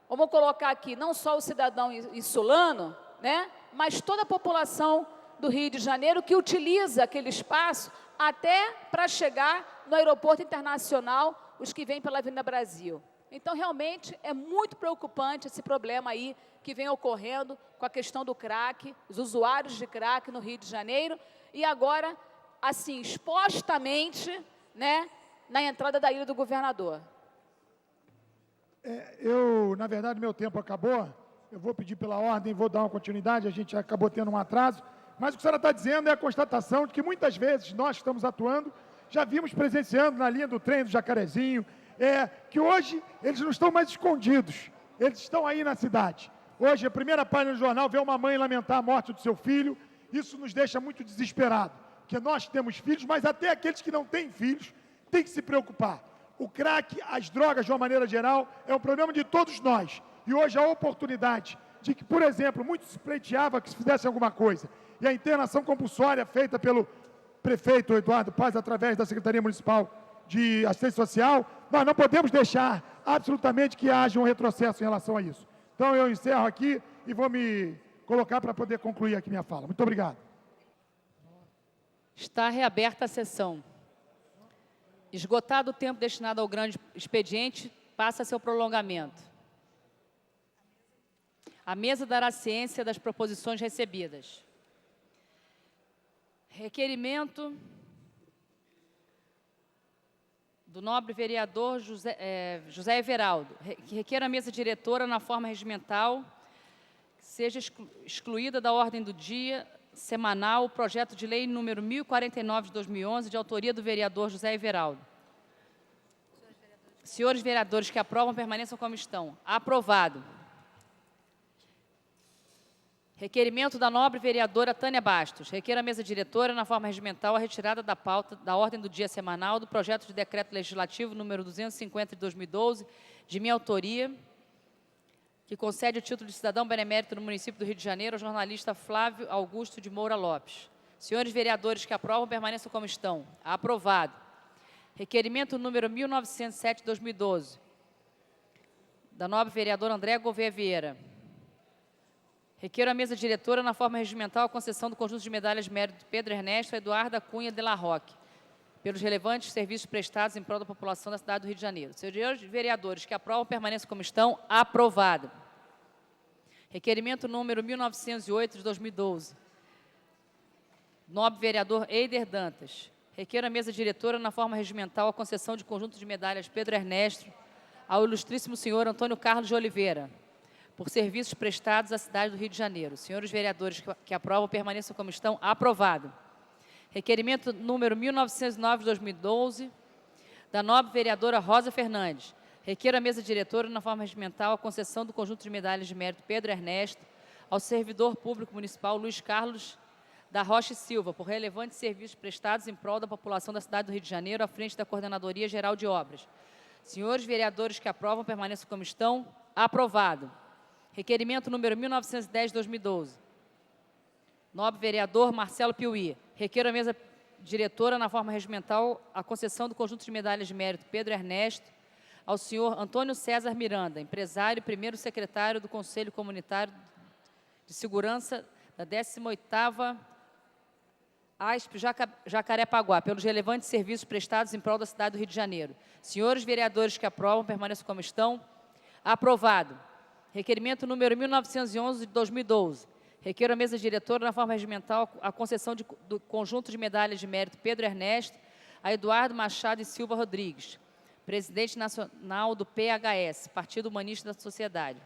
Vamos colocar aqui não só o cidadão insulano, mas toda a população do Rio de Janeiro que utiliza aquele espaço até para chegar no aeroporto internacional, os que vêm pela Avenida Brasil. Então, realmente, é muito preocupante esse problema aí que vem ocorrendo com a questão do crack, os usuários de crack no Rio de Janeiro, e agora, assim, expostamente, na entrada da Ilha do Governador. Na verdade, meu tempo acabou, eu vou pedir pela ordem, vou dar uma continuidade, a gente acabou tendo um atraso, mas o que a senhora está dizendo é a constatação de que muitas vezes nós que estamos atuando, já vimos presenciando na linha do trem do Jacarezinho, que hoje eles não estão mais escondidos, eles estão aí na cidade. Hoje, a primeira página do jornal vê uma mãe lamentar a morte do seu filho, isso nos deixa muito desesperados, porque nós temos filhos, mas até aqueles que não têm filhos têm que se preocupar. O crack, as drogas, de uma maneira geral, é um problema de todos nós. E hoje a oportunidade de que, por exemplo, muito se pleiteava que se fizesse alguma coisa, e a internação compulsória feita pelo prefeito Eduardo Paz, através da Secretaria Municipal de Assistência Social, nós não podemos deixar absolutamente que haja um retrocesso em relação a isso. Então, eu encerro aqui e vou me colocar para poder concluir aqui minha fala. Muito obrigado. Está reaberta a sessão. Esgotado o tempo destinado ao grande expediente, passa a seu prolongamento. A mesa dará ciência das proposições recebidas. Requerimento do nobre vereador José Everaldo, que requer a mesa diretora na forma regimental, que seja excluída da ordem do dia semanal o projeto de lei número 1049 de 2011, de autoria do vereador José Everaldo. Senhores vereadores que aprovam, permaneçam como estão. Aprovado. Requerimento da nobre vereadora Tânia Bastos. Requer a mesa diretora, na forma regimental, a retirada da pauta da ordem do dia semanal do projeto de decreto legislativo número 250 de 2012, de minha autoria, que concede o título de cidadão benemérito no município do Rio de Janeiro ao jornalista Flávio Augusto de Moura Lopes. Senhores vereadores que aprovam, permaneçam como estão. Aprovado. Requerimento número 1907 de 2012, da nobre vereadora Andréa Gouveia Vieira. Requer a mesa diretora, na forma regimental, a concessão do conjunto de medalhas de mérito de Pedro Ernesto e Eduarda Cunha de la Roque, pelos relevantes serviços prestados em prol da população da cidade do Rio de Janeiro. Senhores vereadores que aprovam, permaneçam como estão. Aprovado. Requerimento número 1908 de 2012, nobre vereador Eider Dantas. Requer a mesa diretora, na forma regimental, a concessão de conjunto de medalhas Pedro Ernesto ao ilustríssimo senhor Antônio Carlos de Oliveira, por serviços prestados à cidade do Rio de Janeiro. Senhores vereadores que aprovam, permaneçam como estão. Aprovado. Requerimento número 1909 de 2012, da nobre vereadora Rosa Fernandes. Requer a mesa diretora, na forma regimental, a concessão do conjunto de medalhas de mérito Pedro Ernesto ao servidor público municipal Luiz Carlos da Rocha e Silva, por relevantes serviços prestados em prol da população da cidade do Rio de Janeiro, à frente da Coordenadoria Geral de Obras. Senhores vereadores que aprovam, permaneçam como estão. Aprovado. Requerimento número 1910 de 2012, nobre vereador Marcelo Piuí. Requer a mesa diretora, na forma regimental, a concessão do conjunto de medalhas de mérito Pedro Ernesto ao senhor Antônio César Miranda, empresário e primeiro secretário do Conselho Comunitário de Segurança da 18ª ASP Jacarepaguá, pelos relevantes serviços prestados em prol da cidade do Rio de Janeiro. Senhores vereadores que aprovam, permaneçam como estão. Aprovado. Requerimento número 1911 de 2012. Requer a mesa diretora, na forma regimental, a concessão do conjunto de medalhas de mérito Pedro Ernesto a Eduardo Machado e Silva Rodrigues, presidente nacional do PHS, Partido Humanista da Sociedade,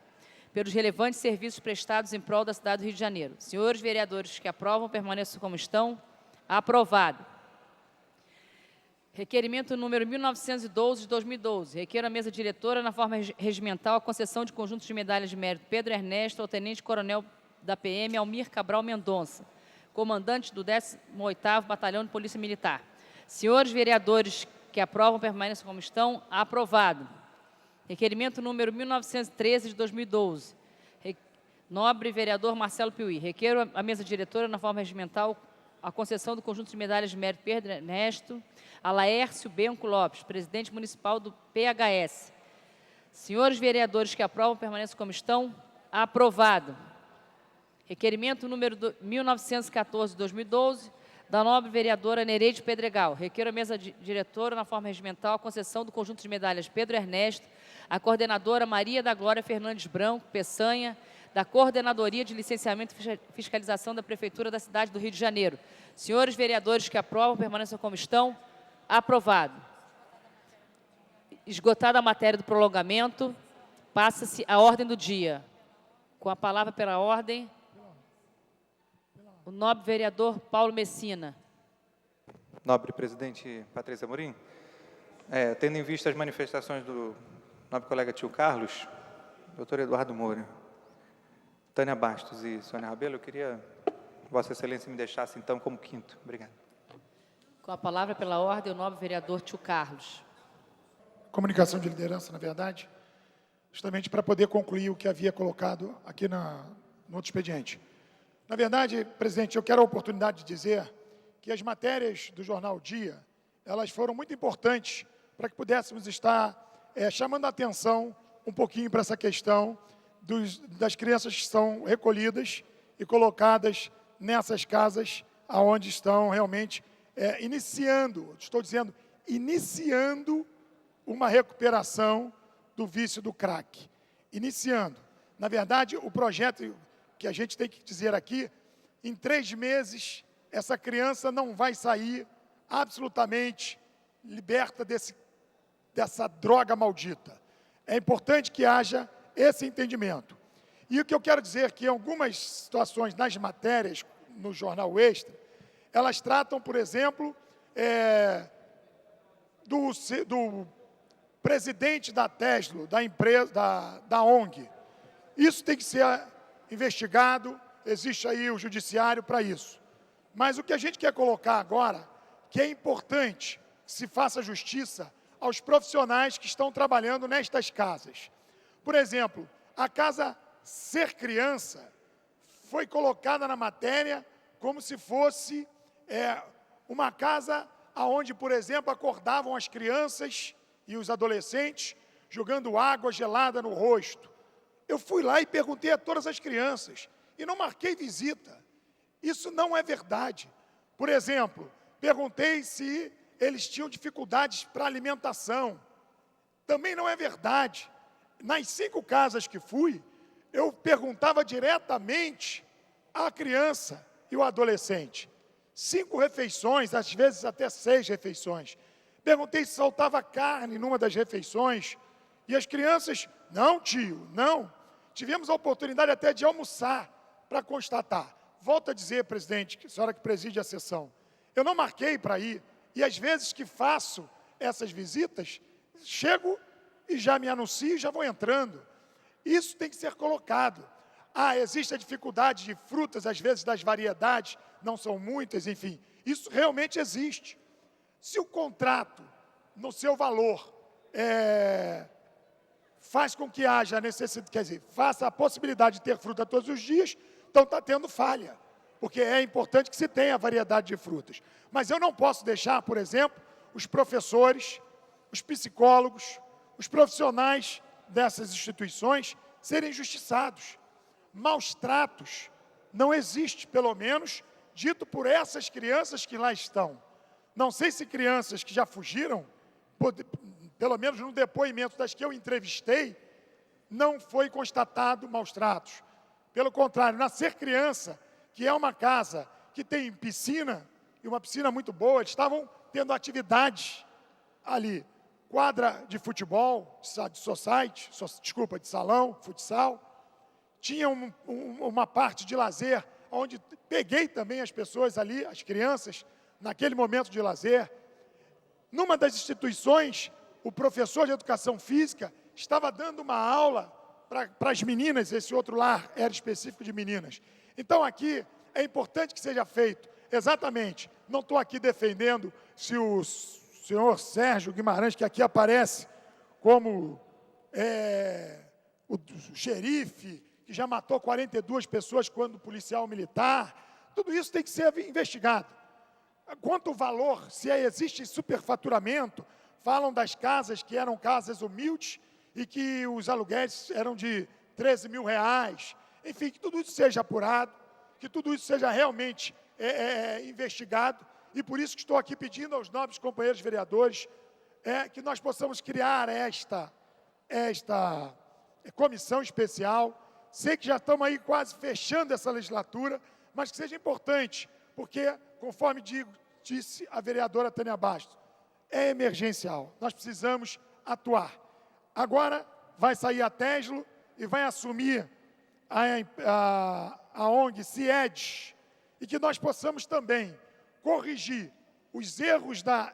pelos relevantes serviços prestados em prol da cidade do Rio de Janeiro. Senhores vereadores que aprovam, permaneçam como estão. Aprovado. Requerimento número 1912 de 2012. Requer a mesa diretora, na forma regimental, a concessão de conjuntos de medalhas de mérito Pedro Ernesto ao tenente-coronel da PM Almir Cabral Mendonça, comandante do 18º Batalhão de Polícia Militar. Senhores vereadores que aprovam, permaneçam como estão. Aprovado. Requerimento número 1913 de 2012. Nobre vereador Marcelo Piuí. Requer a mesa diretora, na forma regimental, a concessão do conjunto de medalhas de mérito Pedro Ernesto a Laércio Benco Lopes, presidente municipal do PHS. Senhores vereadores que aprovam, permaneçam como estão. Aprovado. Requerimento número 1914 de 2012, da nobre vereadora Nereide Pedregal. Requer a mesa diretora, na forma regimental, a concessão do conjunto de medalhas Pedro Ernesto à coordenadora Maria da Glória Fernandes Branco Peçanha, da Coordenadoria de Licenciamento e Fiscalização da Prefeitura da cidade do Rio de Janeiro. Senhores vereadores que aprovam, permaneçam como estão. Aprovado. Esgotada a matéria do prolongamento, passa-se a ordem do dia. Com a palavra pela ordem, o nobre vereador Paulo Messina. Nobre presidente Patrícia Amorim, tendo em vista as manifestações do nobre colega tio Carlos, doutor Eduardo Moura, Tânia Bastos e Sônia Rabelo, eu queria que Vossa Excelência me deixasse, então, como quinto. Obrigado. Com a palavra pela ordem, o nobre vereador tio Carlos. Comunicação de liderança, na verdade, justamente para poder concluir o que havia colocado aqui no outro expediente. Na verdade, presidente, eu quero a oportunidade de dizer que as matérias do jornal Dia, elas foram muito importantes para que pudéssemos estar chamando a atenção um pouquinho para essa questão das crianças que são recolhidas e colocadas nessas casas onde estão realmente iniciando uma recuperação do vício do crack. Iniciando. Na verdade, o projeto que a gente tem que dizer aqui, em 3 meses, essa criança não vai sair absolutamente liberta dessa droga maldita. É importante que haja esse entendimento. E o que eu quero dizer é que em algumas situações, nas matérias, no Jornal Extra, elas tratam, por exemplo, do presidente da Tesla, da empresa, da ONG. Isso tem que ser investigado, existe aí o judiciário para isso. Mas o que a gente quer colocar agora, que é importante que se faça justiça aos profissionais que estão trabalhando nestas casas. Por exemplo, a casa Ser Criança foi colocada na matéria como se fosse uma casa onde, por exemplo, acordavam as crianças e os adolescentes jogando água gelada no rosto. Eu fui lá e perguntei a todas as crianças e não marquei visita. Isso não é verdade. Por exemplo, perguntei se eles tinham dificuldades para alimentação. Também não é verdade. Nas 5 casas que fui, eu perguntava diretamente à criança e ao adolescente. 5 refeições, às vezes até 6 refeições. Perguntei se faltava carne numa das refeições. E as crianças, não tio, não. Tivemos a oportunidade até de almoçar para constatar. Volto a dizer, presidente, a senhora que preside a sessão, eu não marquei para ir. E às vezes que faço essas visitas, chego e já me anuncio e já vou entrando. Isso tem que ser colocado. Existe a dificuldade de frutas, às vezes das variedades, não são muitas, enfim. Isso realmente existe. Se o contrato, no seu valor, faz com que haja necessidade, quer dizer, faça a possibilidade de ter fruta todos os dias, então está tendo falha, porque é importante que se tenha variedade de frutas. Mas eu não posso deixar, por exemplo, os professores, os psicólogos, os profissionais dessas instituições serem injustiçados. Maus tratos não existe, pelo menos, dito por essas crianças que lá estão. Não sei se crianças que já fugiram, pelo menos no depoimento das que eu entrevistei, não foi constatado maus tratos. Pelo contrário, na Ser Criança, que é uma casa que tem piscina, e uma piscina muito boa, eles estavam tendo atividades ali, quadra de futebol, de salão, futsal, tinha uma parte de lazer, onde peguei também as pessoas ali, as crianças, naquele momento de lazer. Numa das instituições, o professor de educação física estava dando uma aula para as meninas, esse outro lar era específico de meninas. Então aqui é importante que seja feito, exatamente, não estou aqui defendendo se o senhor Sérgio Guimarães, que aqui aparece como o xerife, que já matou 42 pessoas quando policial militar, tudo isso tem que ser investigado. Quanto ao valor, se existe superfaturamento, falam das casas que eram casas humildes e que os aluguéis eram de 13 mil reais. Enfim, que tudo isso seja apurado, que tudo isso seja realmente investigado. E por isso que estou aqui pedindo aos nobres companheiros vereadores que nós possamos criar esta comissão especial. Sei que já estamos aí quase fechando essa legislatura, mas que seja importante, porque, conforme disse a vereadora Tânia Bastos, é emergencial, nós precisamos atuar. Agora vai sair a Tesla e vai assumir a ONG CIEDS, e que nós possamos também corrigir os erros da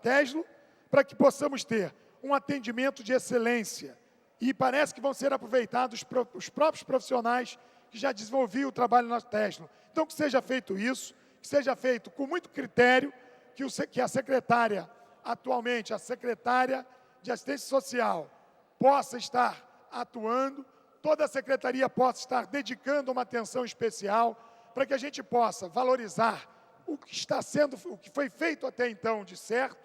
Teslo, para que possamos ter um atendimento de excelência. E parece que vão ser aproveitados os próprios profissionais que já desenvolviam o trabalho na Teslo. Então, que seja feito isso, que seja feito com muito critério, que a secretária, atualmente, a secretária de Assistência Social, possa estar atuando, toda a secretaria possa estar dedicando uma atenção especial para que a gente possa valorizar o que foi feito até então de certo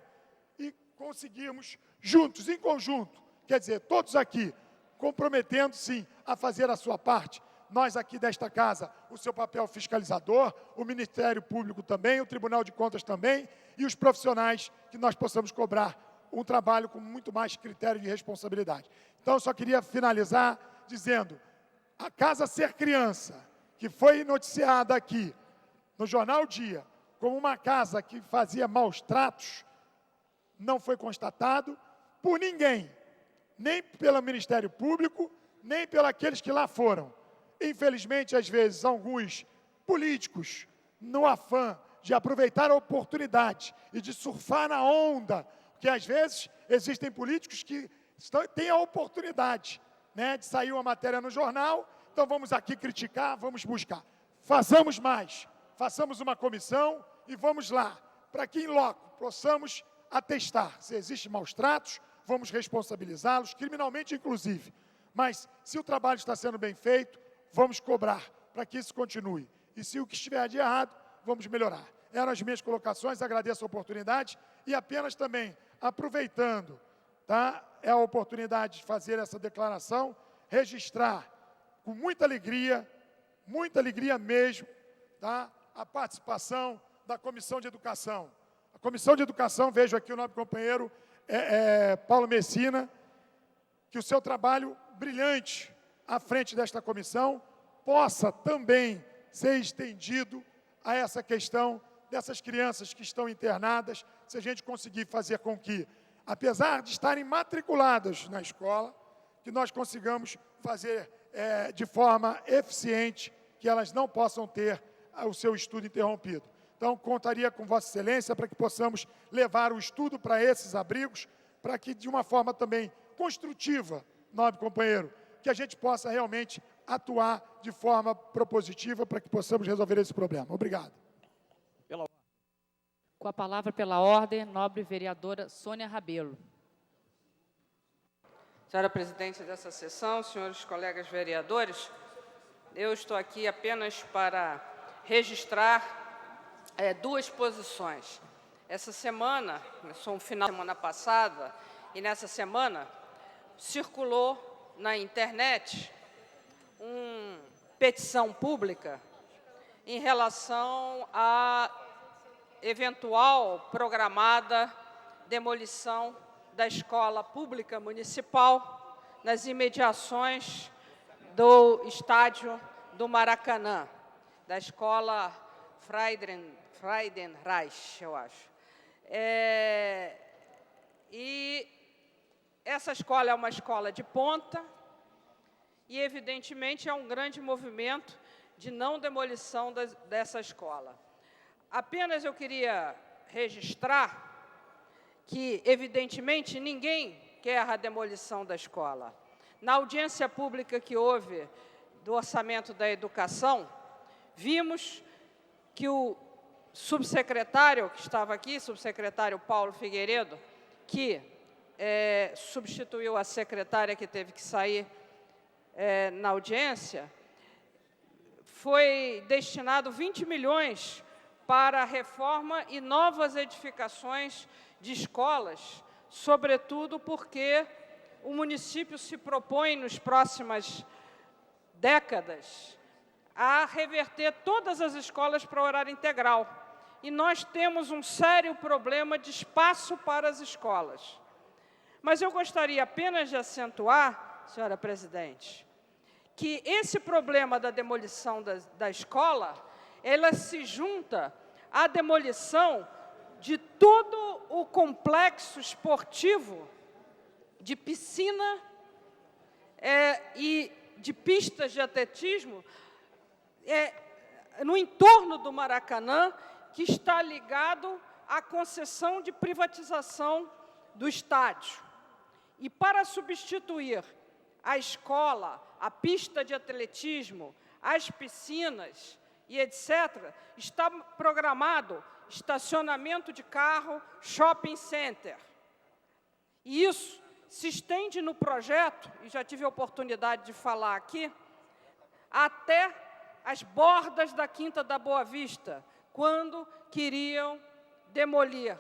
e conseguirmos juntos, em conjunto, quer dizer, todos aqui, comprometendo, sim, a fazer a sua parte. Nós aqui desta casa, o seu papel fiscalizador, o Ministério Público também, o Tribunal de Contas também, e os profissionais que nós possamos cobrar um trabalho com muito mais critério de responsabilidade. Então, eu só queria finalizar dizendo, a Casa Ser Criança, que foi noticiada aqui no Jornal Dia, como uma casa que fazia maus tratos, não foi constatado por ninguém, nem pelo Ministério Público, nem pelos aqueles que lá foram. Infelizmente, às vezes, alguns políticos, no afã de aproveitar a oportunidade e de surfar na onda, porque às vezes existem políticos que têm a oportunidade, né, de sair uma matéria no jornal, então vamos aqui criticar, vamos buscar. Façamos mais, façamos uma comissão e vamos lá, para que em loco possamos atestar se existem maus tratos, vamos responsabilizá-los, criminalmente inclusive. Mas se o trabalho está sendo bem feito, vamos cobrar para que isso continue. E se o que estiver de errado, vamos melhorar. Eram as minhas colocações, agradeço a oportunidade e apenas também, aproveitando, tá, a oportunidade de fazer essa declaração, registrar com muita alegria mesmo, tá, a participação da Comissão de Educação. A Comissão de Educação, vejo aqui o nobre companheiro Paulo Messina, que o seu trabalho brilhante à frente desta comissão possa também ser estendido a essa questão dessas crianças que estão internadas, se a gente conseguir fazer com que, apesar de estarem matriculadas na escola, que nós consigamos fazer de forma eficiente, que elas não possam ter o seu estudo interrompido. Então, contaria com Vossa Excelência para que possamos levar o estudo para esses abrigos, para que, de uma forma também construtiva, nobre companheiro, que a gente possa realmente atuar de forma propositiva para que possamos resolver esse problema. Obrigado. Com a palavra pela ordem, nobre vereadora Sônia Rabelo. Senhora presidente dessa sessão, senhores colegas vereadores, eu estou aqui apenas para registrar duas posições. Essa semana, começou um final de semana passada, e nessa semana circulou na internet uma petição pública em relação à eventual programada demolição da escola pública municipal nas imediações do estádio do Maracanã, da escola Friedenreich, eu acho. E essa escola é uma escola de ponta e, evidentemente, é um grande movimento de não demolição dessa escola. Apenas eu queria registrar que, evidentemente, ninguém quer a demolição da escola. Na audiência pública que houve do Orçamento da Educação, vimos que o subsecretário que estava aqui, subsecretário Paulo Figueiredo, que substituiu a secretária que teve que sair na audiência, foi destinado 20 milhões para a reforma e novas edificações de escolas, sobretudo porque o município se propõe, nas próximas décadas, a reverter todas as escolas para o horário integral. E nós temos um sério problema de espaço para as escolas. Mas eu gostaria apenas de acentuar, senhora presidente, que esse problema da demolição da escola, ela se junta à demolição de todo o complexo esportivo de piscina e de pistas de atletismo no entorno do Maracanã, que está ligado à concessão de privatização do estádio. E para substituir a escola, a pista de atletismo, as piscinas e etc., está programado estacionamento de carro, shopping center. E isso se estende no projeto, e já tive a oportunidade de falar aqui, até as bordas da Quinta da Boa Vista, quando queriam demolir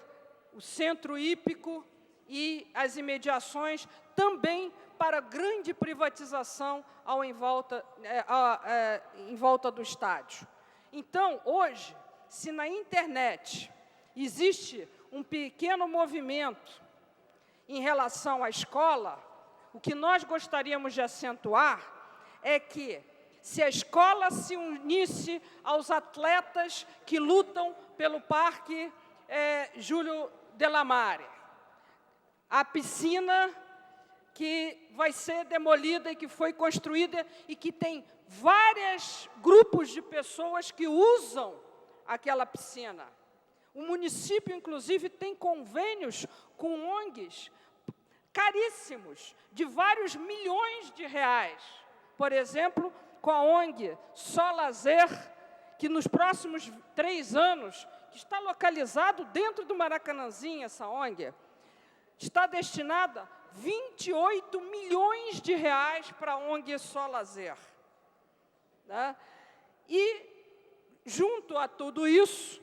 o centro hípico e as imediações, também para grande privatização em volta do estádio. Então, hoje, se na internet existe um pequeno movimento em relação à escola, o que nós gostaríamos de acentuar é que, se a escola se unisse aos atletas que lutam pelo Parque Júlio Delamare, a piscina que vai ser demolida e que foi construída e que tem vários grupos de pessoas que usam aquela piscina. O município, inclusive, tem convênios com ONGs caríssimos, de vários milhões de reais. Por exemplo, com a ONG Só Lazer, que nos próximos 3 anos, que está localizado dentro do Maracanãzinho, essa ONG, está destinada 28 milhões de reais para a ONG Só Lazer. Né? E, junto a tudo isso,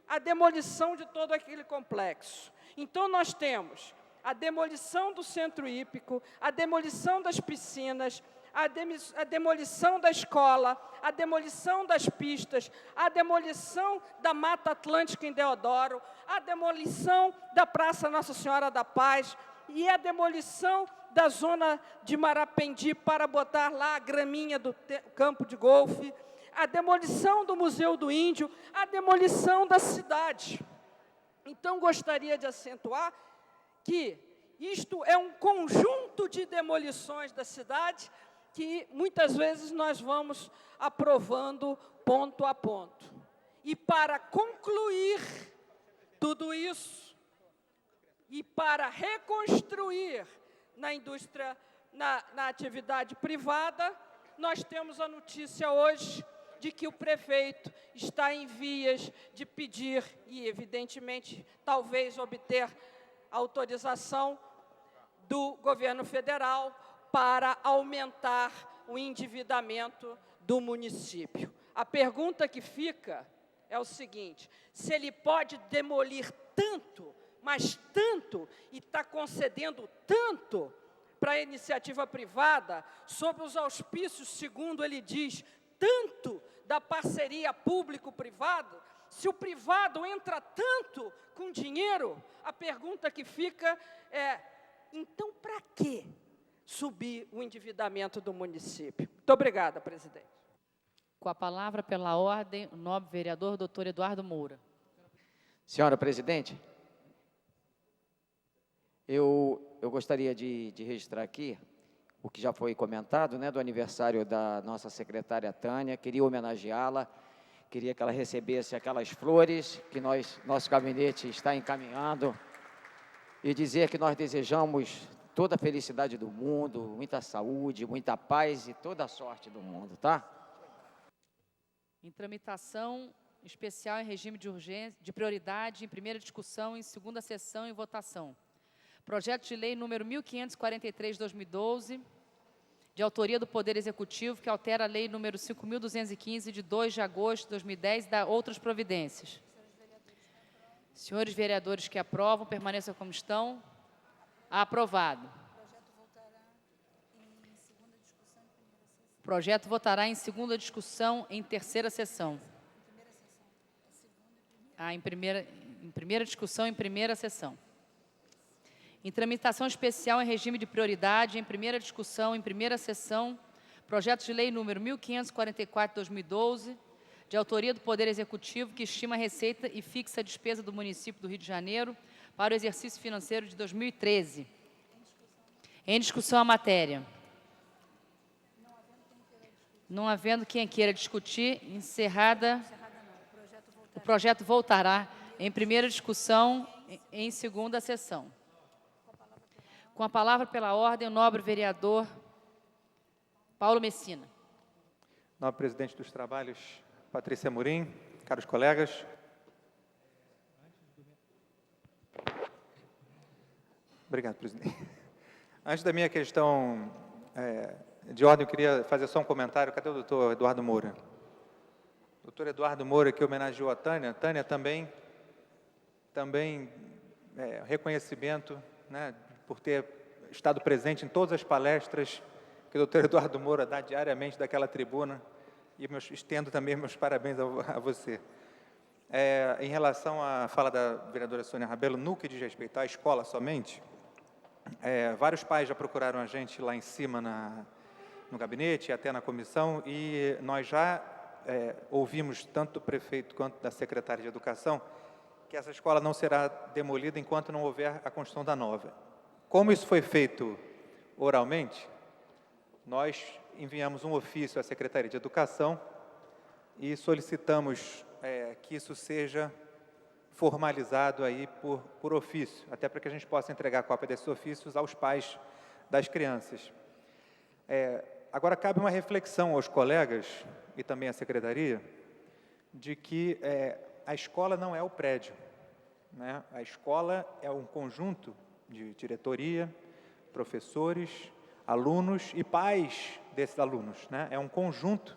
a demolição de todo aquele complexo. Então, nós temos a demolição do centro hípico, a demolição das piscinas, a demolição da escola, a demolição das pistas, a demolição da Mata Atlântica em Deodoro, a demolição da Praça Nossa Senhora da Paz e a demolição da zona de Marapendi para botar lá a graminha do campo de golfe, a demolição do Museu do Índio, a demolição da cidade. Então, gostaria de acentuar que isto é um conjunto de demolições da cidade que, muitas vezes, nós vamos aprovando ponto a ponto. E, para concluir tudo isso, e para reconstruir na indústria, na atividade privada, nós temos a notícia hoje de que o prefeito está em vias de pedir e, evidentemente, talvez obter autorização do governo federal para aumentar o endividamento do município. A pergunta que fica é o seguinte: se ele pode demolir tanto, mas tanto, e está concedendo tanto para a iniciativa privada, sob os auspícios, segundo ele diz, tanto da parceria público-privado, se o privado entra tanto com dinheiro, a pergunta que fica é: então, para quê subir o endividamento do município? Muito obrigada, presidente. Com a palavra, pela ordem, o nobre vereador, doutor Eduardo Moura. Senhora presidente, eu gostaria de registrar aqui o que já foi comentado, né, do aniversário da nossa secretária Tânia. Queria homenageá-la, queria que ela recebesse aquelas flores que nosso gabinete está encaminhando, e dizer que nós desejamos toda a felicidade do mundo, muita saúde, muita paz e toda a sorte do mundo, tá? Em tramitação especial em regime de urgência, de prioridade, em primeira discussão, em segunda sessão e votação. Projeto de lei número 1543/2012, de autoria do Poder Executivo, que altera a lei número 5.215, de 2 de agosto de 2010, da outras providências. Senhores vereadores que aprovam, permaneçam como estão. Aprovado. O projeto votará em segunda discussão em terceira sessão. Em primeira discussão em primeira sessão. Em tramitação especial em regime de prioridade, em primeira discussão em primeira sessão, projeto de lei número 1544/2012, de autoria do Poder Executivo, que estima a receita e fixa a despesa do município do Rio de Janeiro para o exercício financeiro de 2013. Em discussão a matéria. Não havendo quem queira discutir, encerrada, o projeto voltará em primeira discussão em segunda sessão. Com a palavra pela ordem, o nobre vereador Paulo Messina. Nobre presidente dos trabalhos, Patrícia Amorim, caros colegas. Obrigado, presidente. Antes da minha questão de ordem, eu queria fazer só um comentário. Cadê o doutor Eduardo Moura? O doutor Eduardo Moura, que homenageou a Tânia. Tânia também reconhecimento, né, por ter estado presente em todas as palestras que o doutor Eduardo Moura dá diariamente daquela tribuna. E estendo também meus parabéns a você. Em relação à fala da vereadora Sônia Rabelo, no que diz respeito à escola somente, vários pais já procuraram a gente lá em cima no gabinete, até na comissão, e nós já ouvimos tanto do prefeito quanto da secretária de Educação que essa escola não será demolida enquanto não houver a construção da nova. Como isso foi feito oralmente, nós enviamos um ofício à Secretaria de Educação e solicitamos que isso seja formalizado aí por ofício, até para que a gente possa entregar a cópia desses ofícios aos pais das crianças. Agora, cabe uma reflexão aos colegas e também à Secretaria de que a escola não é o prédio, né? A escola é um conjunto de diretoria, professores, alunos e pais desses alunos, né? É um conjunto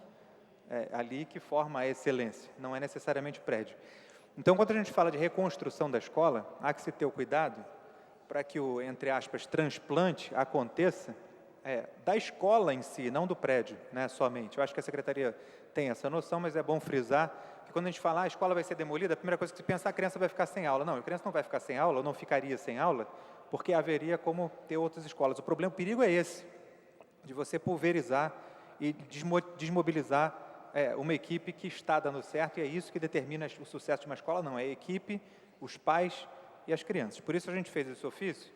ali que forma a excelência, não é necessariamente prédio. Então, quando a gente fala de reconstrução da escola, há que se ter o cuidado para que o, entre aspas, transplante aconteça da escola em si, não do prédio, né, somente. Eu acho que a Secretaria tem essa noção, mas é bom frisar que quando a gente fala a escola vai ser demolida, a primeira coisa que se pensa, a criança vai ficar sem aula. Não, a criança não vai ficar sem aula, ou não ficaria sem aula, porque haveria como ter outras escolas. O perigo é esse, de você pulverizar e desmobilizar uma equipe que está dando certo, e é isso que determina o sucesso de uma escola, não, é a equipe, os pais e as crianças. Por isso a gente fez esse ofício,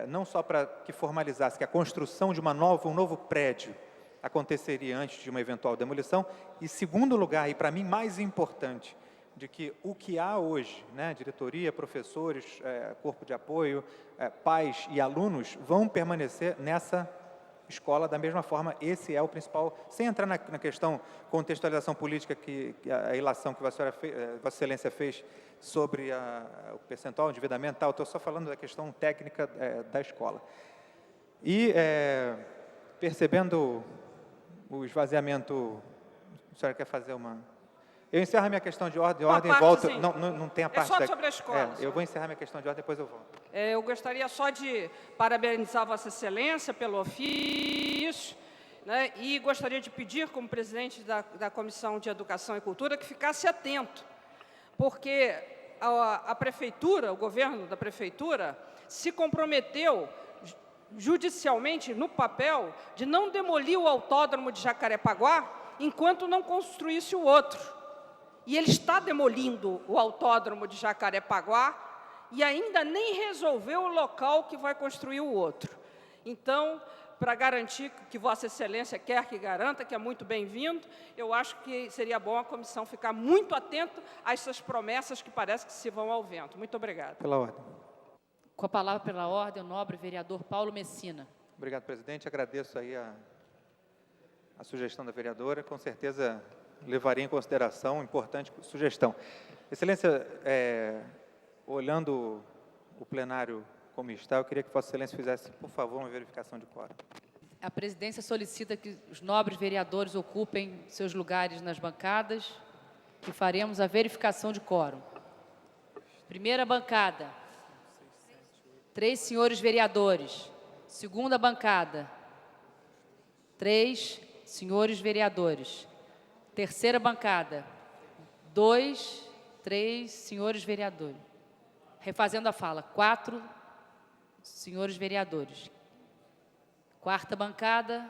não só para que formalizasse que a construção de um novo prédio aconteceria antes de uma eventual demolição, e segundo lugar, e para mim mais importante, de que o que há hoje, né, diretoria, professores, corpo de apoio, pais e alunos, vão permanecer nessa escola da mesma forma. Esse é o principal, sem entrar na questão contextualização política que a ilação que Vossa Excelência fez sobre o percentual, o endividamento, tal, estou só falando da questão técnica da escola. E percebendo o esvaziamento, a senhora quer fazer uma... Eu encerro a minha questão de ordem e volto. Não tem a parte só sobre a escola. Eu vou encerrar minha questão de ordem, depois eu volto. Eu gostaria só de parabenizar Vossa Excelência pelo ofício, né, e gostaria de pedir, como presidente da Comissão de Educação e Cultura, que ficasse atento, porque a Prefeitura, o governo da Prefeitura, se comprometeu judicialmente, no papel, de não demolir o autódromo de Jacarepaguá enquanto não construísse o outro. E ele está demolindo o autódromo de Jacarepaguá e ainda nem resolveu o local que vai construir o outro. Então, para garantir que Vossa Excelência quer que garanta, que é muito bem-vindo, eu acho que seria bom a comissão ficar muito atenta a essas promessas que parece que se vão ao vento. Muito obrigada. Pela ordem. Com a palavra pela ordem, o nobre vereador Paulo Messina. Obrigado, presidente. Agradeço aí a sugestão da vereadora. Com certeza levaria em consideração, importante sugestão. Excelência, olhando o plenário como está, eu queria que Vossa Excelência fizesse, por favor, uma verificação de quórum. A presidência solicita que os nobres vereadores ocupem seus lugares nas bancadas e faremos a verificação de quórum. Primeira bancada, 3 senhores vereadores. Segunda bancada, 3 senhores vereadores. Terceira bancada, 2, 3 senhores vereadores. Refazendo a fala, 4 senhores vereadores. Quarta bancada,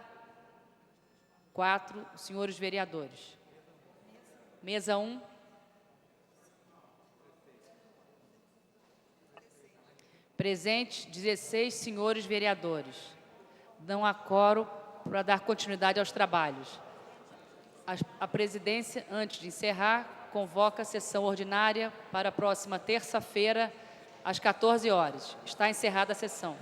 4 senhores vereadores. Mesa 1. Presente, 16 senhores vereadores. Não há quórum para dar continuidade aos trabalhos. A presidência, antes de encerrar, convoca a sessão ordinária para a próxima terça-feira, às 14 horas. Está encerrada a sessão.